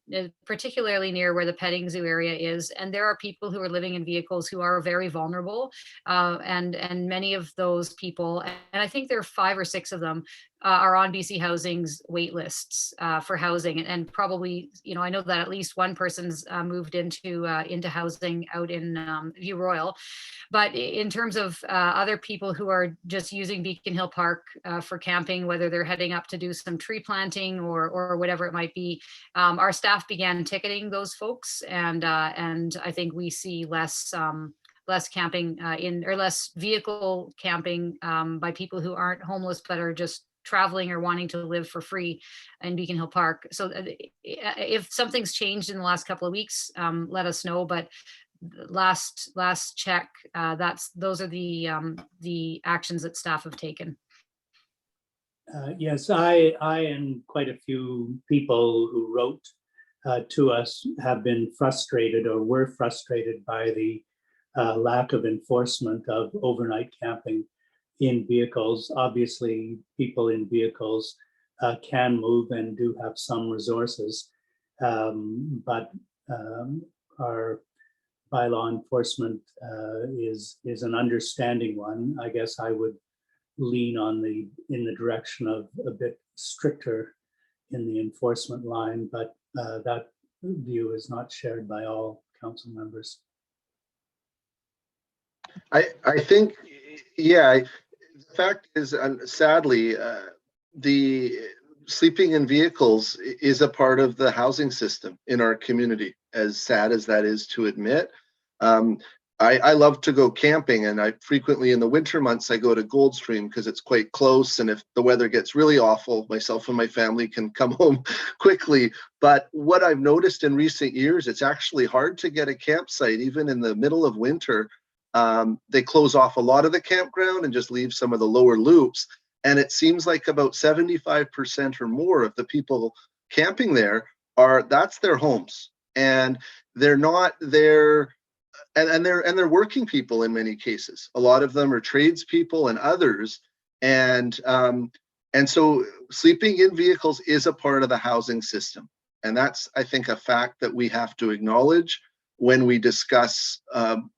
particularly near where the petting zoo area is, and there are people who are living in vehicles who are very vulnerable, and many of those people, and I think there are 5 or 6 of them, are on BC Housing's wait lists for housing, and probably, you know, I know that at least one person's moved into housing out in View Royal. But in terms of other people who are just using Beacon Hill Park for camping, whether they're heading up to do some tree planting or whatever it might be, our staff began ticketing those folks, and I think we see less camping or less vehicle camping by people who aren't homeless but are just traveling or wanting to live for free in Beacon Hill Park. So if something's changed in the last couple of weeks, let us know. But last check, those are the actions that staff have taken. Yes, I and quite a few people who wrote to us have been frustrated or were frustrated by the lack of enforcement of overnight camping. in vehicles. Obviously, people in vehicles can move and do have some resources, but our bylaw enforcement is an understanding one. I guess I would lean in the direction of a bit stricter in the enforcement line, but that view is not shared by all council members. I think, yeah, the fact is, sadly, the sleeping in vehicles is a part of the housing system in our community, as sad as that is to admit. I love to go camping, and I frequently in the winter months I go to Goldstream because it's quite close, and if the weather gets really awful, myself and my family can come home quickly. But what I've noticed in recent years, it's actually hard to get a campsite even in the middle of winter. They close off a lot of the campground and just leave some of the lower loops, and it seems like about 75% or more of the people camping there that's their homes, and they're not there. And they're working people in many cases. A lot of them are tradespeople and others, and so sleeping in vehicles is a part of the housing system, and that's, I think, a fact that we have to acknowledge when we discuss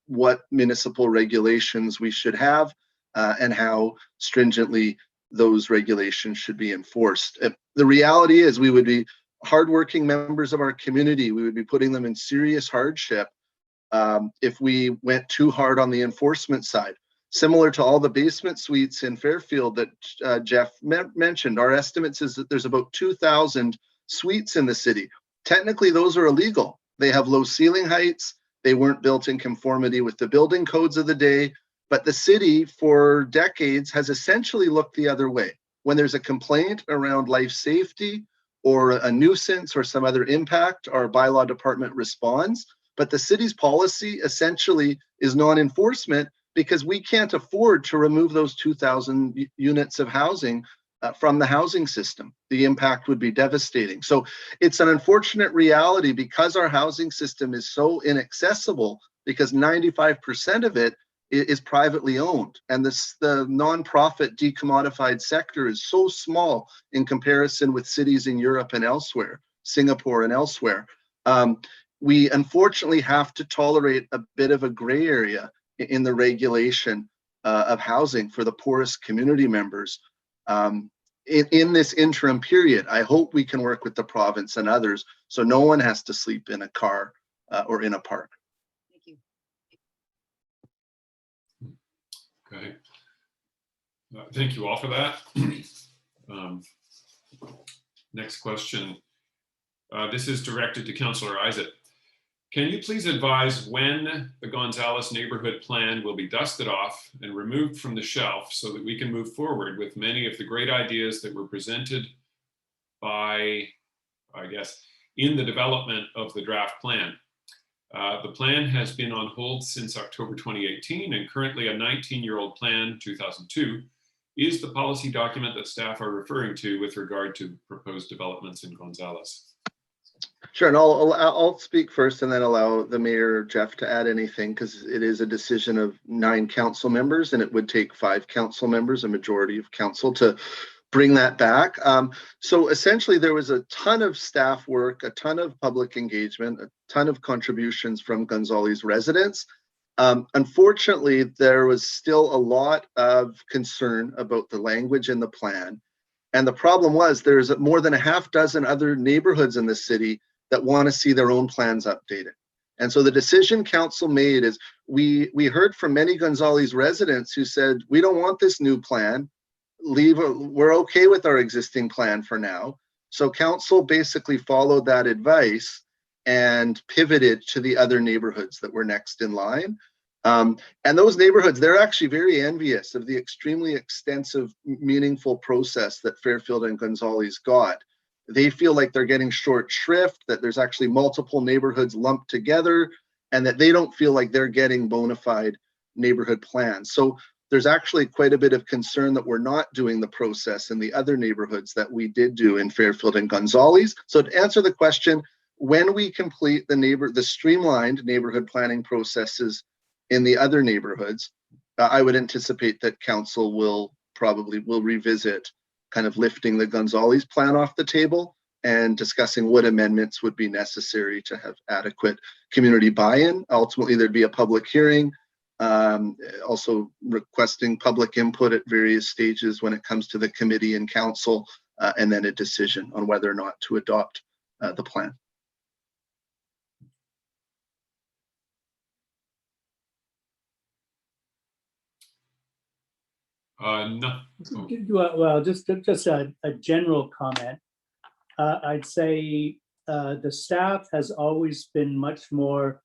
what municipal regulations we should have and how stringently those regulations should be enforced. The reality is, we would be hardworking members of our community. We would be putting them in serious hardship if we went too hard on the enforcement side. Similar to all the basement suites in Fairfield that Jeff mentioned, our estimates is that there's about 2,000 suites in the city. Technically, those are illegal. They have low ceiling heights. They weren't built in conformity with the building codes of the day, but the city for decades has essentially looked the other way. When there's a complaint around life safety or a nuisance or some other impact, our bylaw department responds. But the city's policy essentially is non-enforcement because we can't afford to remove those 2,000 units of housing from the housing system. The impact would be devastating. So it's an unfortunate reality because our housing system is so inaccessible, because 95% of it is privately owned. And the nonprofit decommodified sector is so small in comparison with cities in Europe and elsewhere, Singapore and elsewhere. We unfortunately have to tolerate a bit of a gray area in the regulation of housing for the poorest community members. In this interim period, I hope we can work with the province and others so no one has to sleep in a car or in a park. Thank you. Okay. Thank you all for that. Next question. This is directed to Councillor Isaac. Can you please advise when the Gonzales neighborhood plan will be dusted off and removed from the shelf so that we can move forward with many of the great ideas that were presented by, I guess, in the development of the draft plan? The plan has been on hold since October 2018, and currently a 19-year-old plan, 2002, is the policy document that staff are referring to with regard to proposed developments in Gonzales. Sure, and I'll speak first and then allow the mayor, Jeff, to add anything, because it is a decision of 9 council members and it would take 5 council members, a majority of council, to bring that back. So essentially there was a ton of staff work, a ton of public engagement, a ton of contributions from Gonzales residents. Unfortunately, there was still a lot of concern about the language in the plan. And the problem was there's more than a half dozen other neighborhoods in the city that want to see their own plans updated. And so the decision council made is we heard from many Gonzales residents who said, we don't want this new plan. We're okay with our existing plan for now. So council basically followed that advice and pivoted to the other neighborhoods that were next in line. And those neighborhoods, they're actually very envious of the extremely extensive, meaningful process that Fairfield and Gonzales got. They feel like they're getting short shrift, that there's actually multiple neighborhoods lumped together, and that they don't feel like they're getting bona fide neighborhood plans. So there's actually quite a bit of concern that we're not doing the process in the other neighborhoods that we did do in Fairfield and Gonzales. So to answer the question, when we complete the streamlined neighborhood planning processes in the other neighborhoods, I would anticipate that council will revisit kind of lifting the Gonzales plan off the table and discussing what amendments would be necessary to have adequate community buy-in. Ultimately, there'd be a public hearing, also requesting public input at various stages when it comes to the committee and council, and then a decision on whether or not to adopt the plan. No. Well, just a general comment. I'd say the staff has always been much more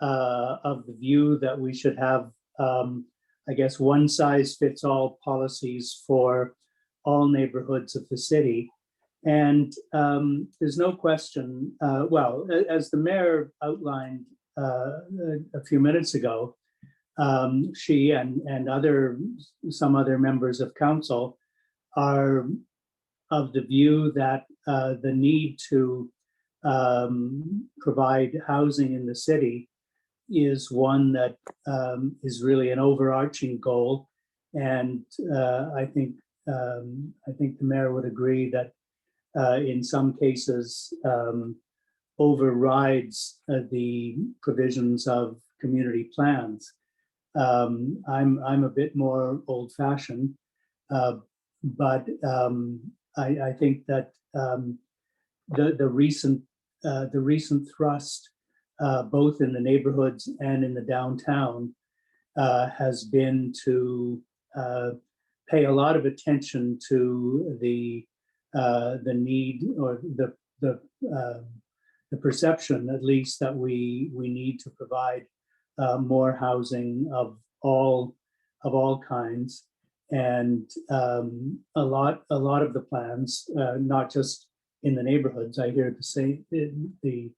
of the view that we should have, I guess, one size fits all policies for all neighborhoods of the city. And there's no question, well, as the mayor outlined a few minutes ago, she and some other members of council are of the view that the need to provide housing in the city is one that is really an overarching goal. And I think the mayor would agree that in some cases overrides the provisions of community plans. I'm a bit more old-fashioned, but I think that the recent thrust, both in the neighborhoods and in the downtown, has been to pay a lot of attention to the need, or the perception, at least, that we need to provide more housing of all kinds. And a lot of the plans, not just in the neighborhoods, I hear to say the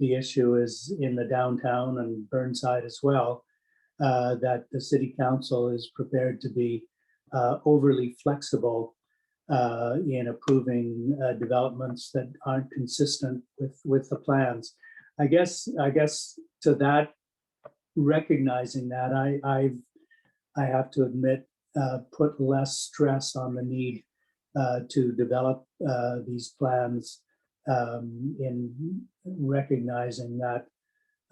issue is in the downtown and Burnside as well, that the city council is prepared to be overly flexible in approving developments that aren't consistent with the plans. I guess to that, recognizing that, I have to admit, put less stress on the need to develop these plans in recognizing that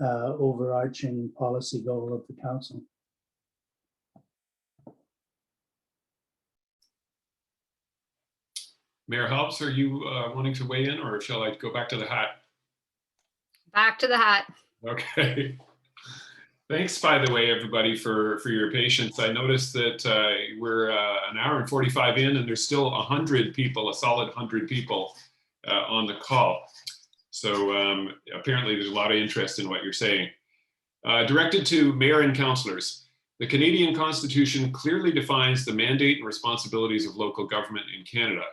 overarching policy goal of the council. Mayor Helps, are you wanting to weigh in, or shall I go back to the hat? Back to the hat. Okay. Thanks, by the way, everybody, for your patience. I noticed that we're an hour and 45 in, and there's still 100 people, a solid 100 people on the call. So apparently there's a lot of interest in what you're saying. Directed to Mayor and Councillors, the Canadian Constitution clearly defines the mandate and responsibilities of local government in Canada.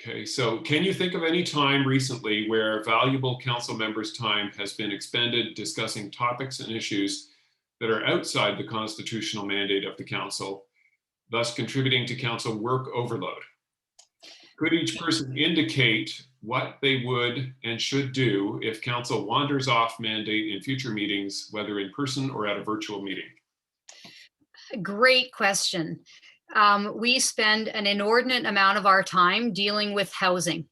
Okay, so can you think of any time recently where valuable council members' time has been expended discussing topics and issues that are outside the constitutional mandate of the council, thus contributing to council work overload? Could each person indicate what they would and should do if council wanders off mandate in future meetings, whether in person or at a virtual meeting? Great question. We spend an inordinate amount of our time dealing with housing.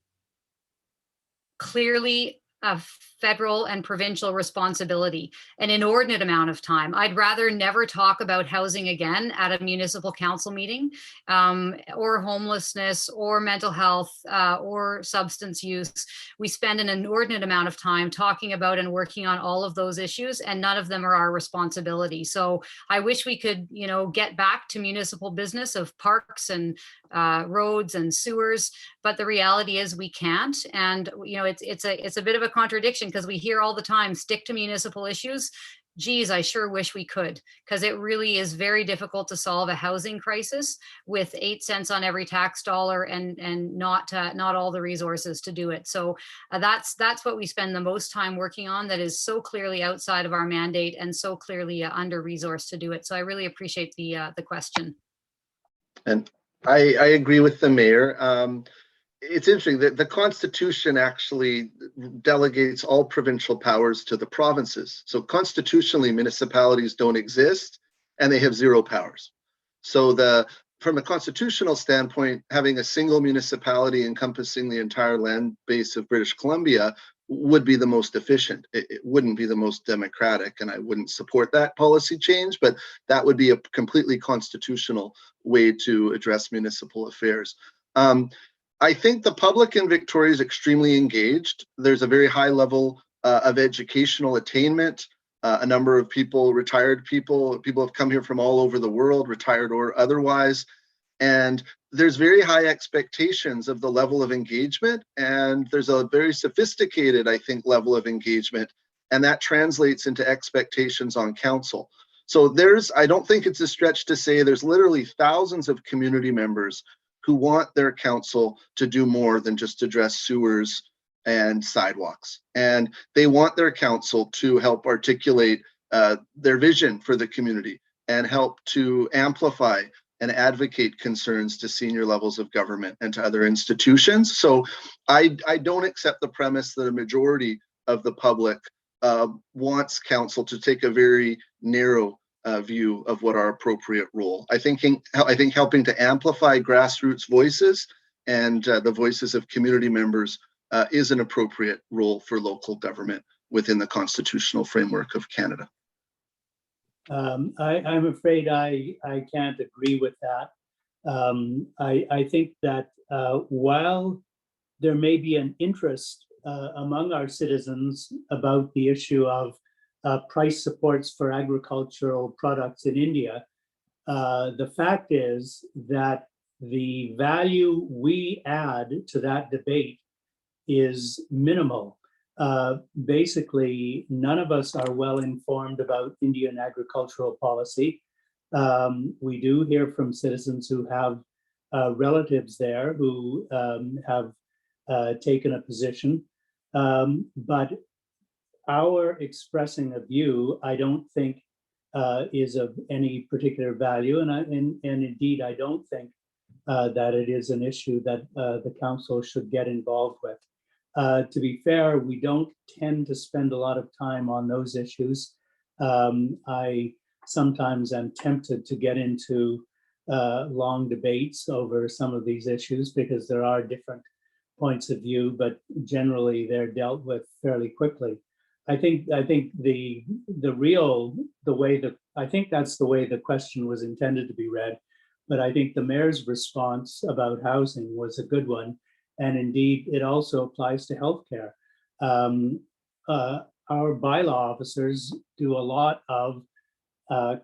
Clearly a federal and provincial responsibility, an inordinate amount of time. I'd rather never talk about housing again at a municipal council meeting, or homelessness, or mental health, or substance use. We spend an inordinate amount of time talking about and working on all of those issues, and none of them are our responsibility. So I wish we could, get back to municipal business of parks and roads and sewers, but the reality is we can't. And it's a bit of a contradiction, because we hear all the time, stick to municipal issues. Geez, I sure wish we could, because it really is very difficult to solve a housing crisis with 8 cents on every tax dollar and not all the resources to do it. So that's what we spend the most time working on, that is so clearly outside of our mandate and so clearly under-resourced to do it. So I really appreciate the question. And I agree with the mayor. it's interesting that the Constitution actually delegates all provincial powers to the provinces. So constitutionally, municipalities don't exist and they have zero powers. So from a constitutional standpoint, having a single municipality encompassing the entire land base of British Columbia would be the most efficient. It wouldn't be the most democratic, and I wouldn't support that policy change, but that would be a completely constitutional way to address municipal affairs. I think the public in Victoria is extremely engaged. There's a very high level of educational attainment. A number of people, retired people have come here from all over the world, retired or otherwise. And there's very high expectations of the level of engagement. And there's a very sophisticated, I think, level of engagement. And that translates into expectations on council. So I don't think it's a stretch to say there's literally thousands of community members who want their council to do more than just address sewers and sidewalks. And they want their council to help articulate their vision for the community and help to amplify and advocate concerns to senior levels of government and to other institutions. So I don't accept the premise that a majority of the public wants council to take a very narrow view of what our appropriate role. I think helping to amplify grassroots voices and the voices of community members is an appropriate role for local government within the constitutional framework of Canada. I'm afraid I can't agree with that. I think that while there may be an interest among our citizens about the issue of price supports for agricultural products in India, the fact is that the value we add to that debate is minimal. Basically, none of us are well informed about Indian agricultural policy. We do hear from citizens who have relatives there who have taken a position, but our expressing a view, I don't think is of any particular value, and indeed, I don't think that it is an issue that the council should get involved with. To be fair, we don't tend to spend a lot of time on those issues. I sometimes am tempted to get into long debates over some of these issues because there are different points of view, but generally they're dealt with fairly quickly. I think the way the question was intended to be read, but I think the mayor's response about housing was a good one. And indeed, it also applies to healthcare. Our bylaw officers do a lot of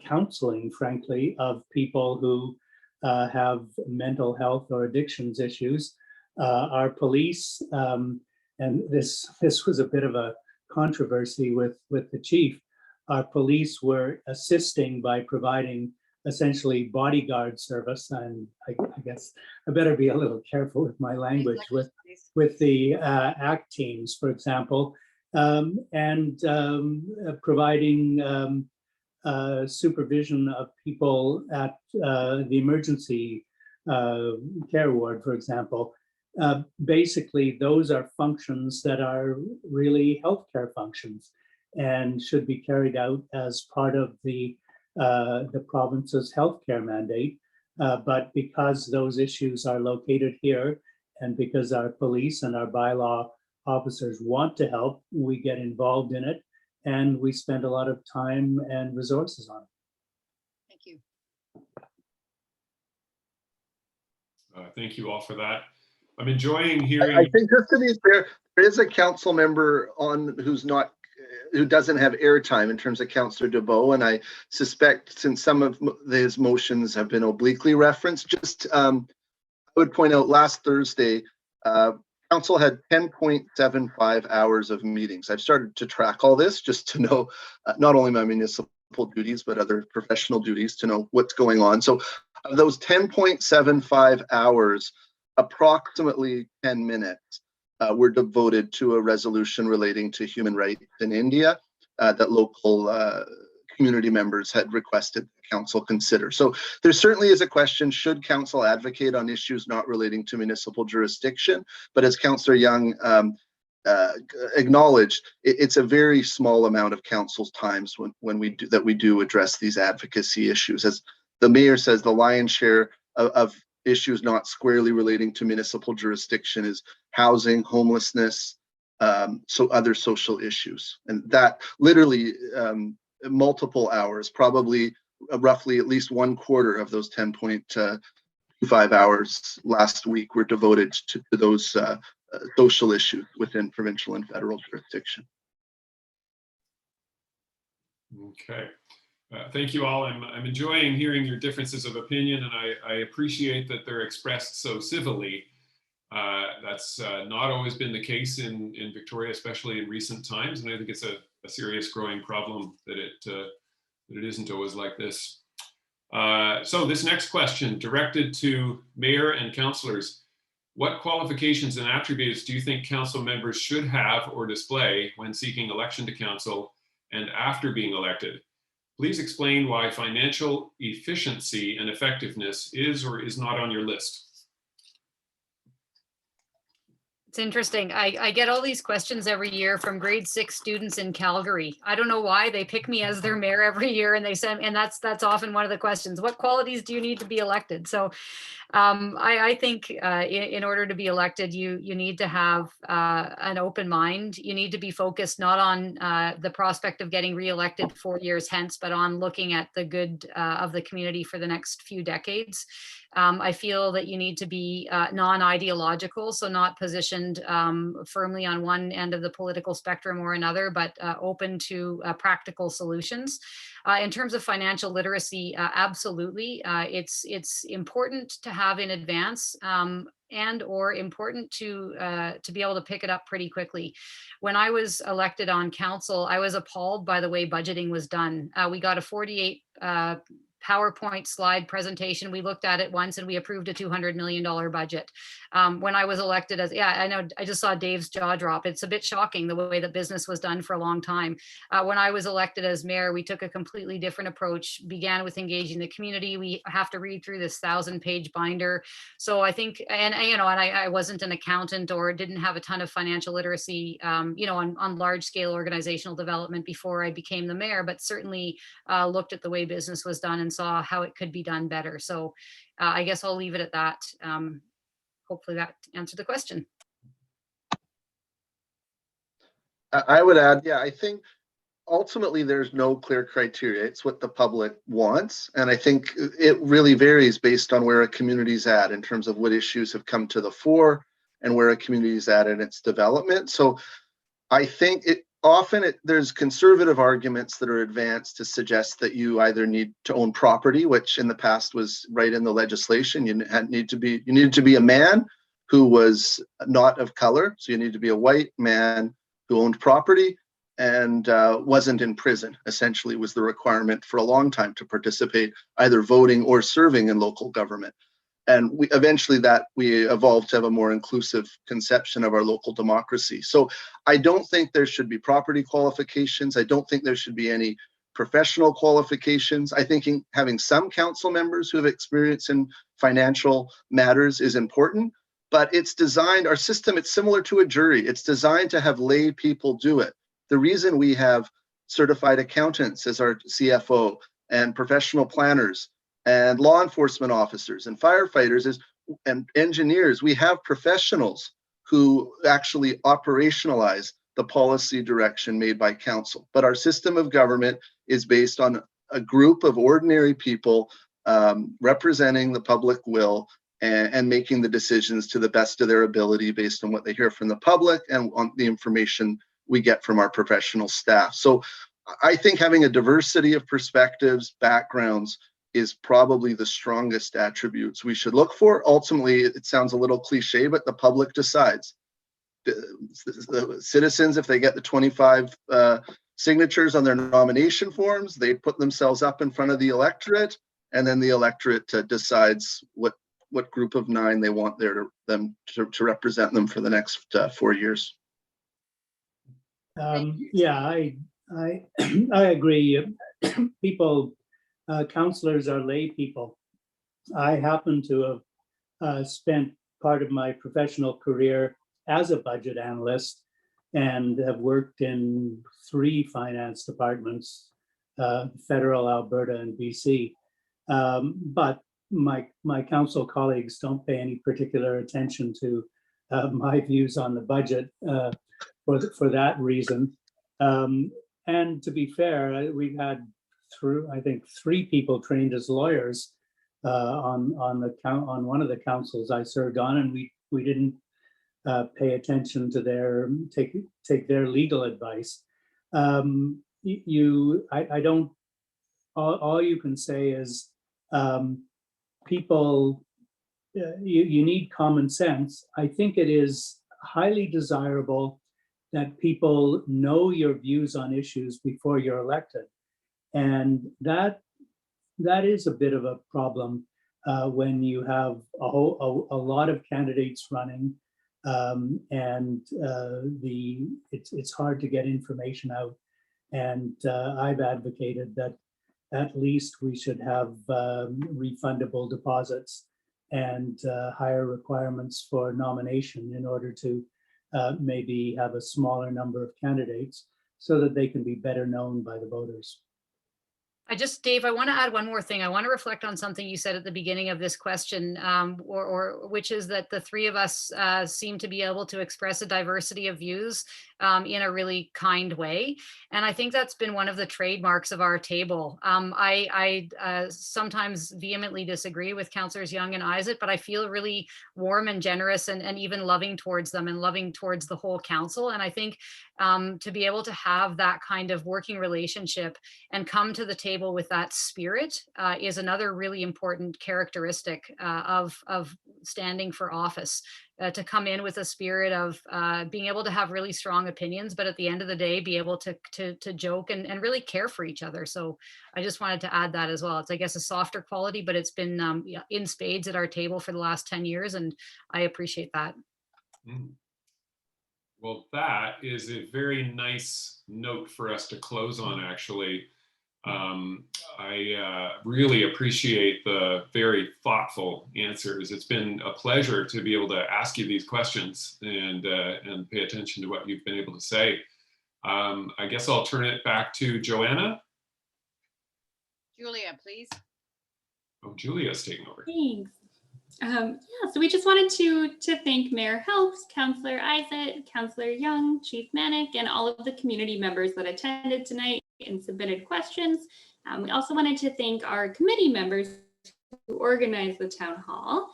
counseling, frankly, of people who have mental health or addictions issues. Our police, and this was a bit of a controversy with the chief, our police were assisting by providing essentially bodyguard service, and I guess I better be a little careful with my language, with the ACT teams, for example, and providing supervision of people at the emergency care ward, for example. Basically, those are functions that are really healthcare functions and should be carried out as part of the province's healthcare mandate. But because those issues are located here and because our police and our bylaw officers want to help, we get involved in it and we spend a lot of time and resources on it. Thank you. Thank you all for that. I'm enjoying hearing. I think just to be fair, there is a council member on who doesn't have airtime in terms of Councillor Dubois, and I suspect since some of his motions have been obliquely referenced, just I would point out last Thursday, council had 10.75 hours of meetings. I've started to track all this just to know not only my municipal duties, but other professional duties to know what's going on. So of those 10.75 hours, approximately 10 minutes were devoted to a resolution relating to human rights in India that local community members had requested council consider. So there certainly is a question, should council advocate on issues not relating to municipal jurisdiction? But as Councillor Young acknowledged, it's a very small amount of council's times when we do address these advocacy issues. As the mayor says, the lion's share of issues not squarely relating to municipal jurisdiction is housing, homelessness, so other social issues, and that literally multiple hours, probably roughly at least 1/4 of those 10.25 hours last week were devoted to those social issues within provincial and federal jurisdiction. Okay. Thank you all. I'm enjoying hearing your differences of opinion, and I appreciate that they're expressed so civilly. That's not always been the case in Victoria, especially in recent times, and I think it's a serious growing problem that it isn't always like this. So this next question, directed to Mayor and councillors. What qualifications and attributes do you think council members should have or display when seeking election to council and after being elected? Please explain why financial efficiency and effectiveness is or is not on your list. It's interesting. I get all these questions every year from grade 6 students in Calgary. I don't know why they pick me as their mayor every year, and they send, and that's often one of the questions. What qualities do you need to be elected? So I think in order to be elected, you need to have an open mind. You need to be focused not on the prospect of getting reelected 4 years hence, but on looking at the good of the community for the next few decades. I feel that you need to be non-ideological, so not positioned firmly on one end of the political spectrum or another, but open to practical solutions. In terms of financial literacy, absolutely. It's important to have in advance and or important to be able to pick it up pretty quickly. When I was elected on council, I was appalled by the way budgeting was done. We got a 48 PowerPoint slide presentation. We looked at it once and we approved a $200 million budget. When I was elected as, yeah, I know, I just saw Dave's jaw drop. It's a bit shocking the way that business was done for a long time. When I was elected as mayor, we took a completely different approach, began with engaging the community. We have to read through this 1,000-page binder. So I think, and I wasn't an accountant or didn't have a ton of financial literacy, on large scale organizational development before I became the mayor, but certainly looked at the way business was done and saw how it could be done better. So I guess I'll leave it at that. Hopefully that answered the question. I would add, yeah, I think ultimately there's no clear criteria. It's what the public wants. And I think it really varies based on where a community's at in terms of what issues have come to the fore and where a community's at in its development. So I think there's conservative arguments that are advanced to suggest that you either need to own property, which in the past was right in the legislation. You needed to be a man who was not of color. So you need to be a white man who owned property and wasn't in prison, essentially was the requirement for a long time to participate, either voting or serving in local government. And we evolved to have a more inclusive conception of our local democracy. So I don't think there should be property qualifications. I don't think there should be any professional qualifications. I think having some council members who have experience in financial matters is important, but it's designed, our system, it's similar to a jury. It's designed to have lay people do it. The reason we have certified accountants as our CFO and professional planners and law enforcement officers and firefighters and engineers, we have professionals who actually operationalize the policy direction made by council. But our system of government is based on a group of ordinary people representing the public will and making the decisions to the best of their ability based on what they hear from the public and on the information we get from our professional staff. So I think having a diversity of perspectives, backgrounds, is probably the strongest attributes we should look for. Ultimately, it sounds a little cliche, but the public decides. The citizens, if they get the 25 signatures on their nomination forms, they put themselves up in front of the electorate, and then the electorate decides what group of 9 they want them to represent them for the next 4 years. Yeah, I agree. People councillors are lay people. I happen to have spent part of my professional career as a budget analyst and have worked in 3 finance departments, federal, Alberta, and BC. But my council colleagues don't pay any particular attention to my views on the budget for that reason. And to be fair, we've had I think 3 people trained as lawyers on one of the councils I served on, and we didn't pay attention to take their legal advice. I don't. All you can say is people. You need common sense. I think it is highly desirable that people know your views on issues before you're elected, and that is a bit of a problem when you have a lot of candidates running, and it's hard to get information out. And I've advocated that at least we should have refundable deposits and higher requirements for nomination in order to maybe have a smaller number of candidates so that they can be better known by the voters. Dave, I want to add one more thing. I want to reflect on something you said at the beginning of this question, which is that the 3 of us seem to be able to express a diversity of views in a really kind way. And I think that's been one of the trademarks of our table. I sometimes vehemently disagree with Councillors Young and Isaac, but I feel really warm and generous and even loving towards them and loving towards the whole council. And I think to be able to have that kind of working relationship and come to the table with that spirit is another really important characteristic of standing for office. To come in with a spirit of being able to have really strong opinions, but at the end of the day, be able to joke and really care for each other. So I just wanted to add that as well. It's, I guess, a softer quality, but it's been in spades at our table for the last 10 years, and I appreciate that. Well, that is a very nice note for us to close on, actually. I really appreciate the very thoughtful answers. It's been a pleasure to be able to ask you these questions and pay attention to what you've been able to say. I guess I'll turn it back to Joanna. Julia, please. Oh, Julia's taking over. Thanks. Yeah, so we just wanted to thank Mayor Helps, Councillor Isaac, Councillor Young, Chief Manick, and all of the community members that attended tonight and submitted questions. We also wanted to thank our committee members who organized the town hall.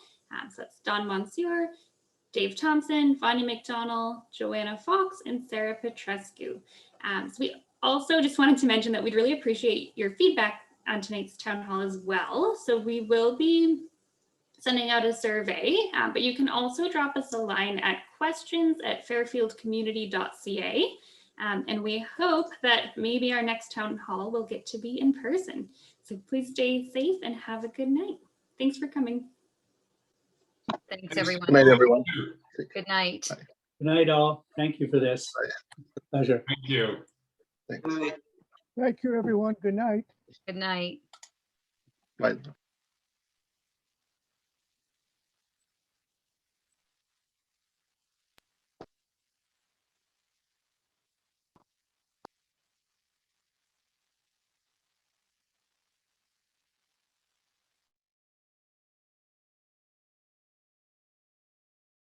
So that's Don Monsieur, Dave Thompson, Vanya McDonald, Joanna Fox, and Sarah Petrescu. So we also just wanted to mention that we'd really appreciate your feedback on tonight's town hall as well. So we will be sending out a survey, but you can also drop us a line at questions@fairfieldcommunity.ca. And we hope that maybe our next town hall will get to be in person. So please stay safe and have a good night. Thanks for coming. Thanks, everyone. Good night, everyone. Good night. Good night, all. Thank you for this. Pleasure. Thank you. Thanks. Thank you, everyone. Good night. Good night. Bye.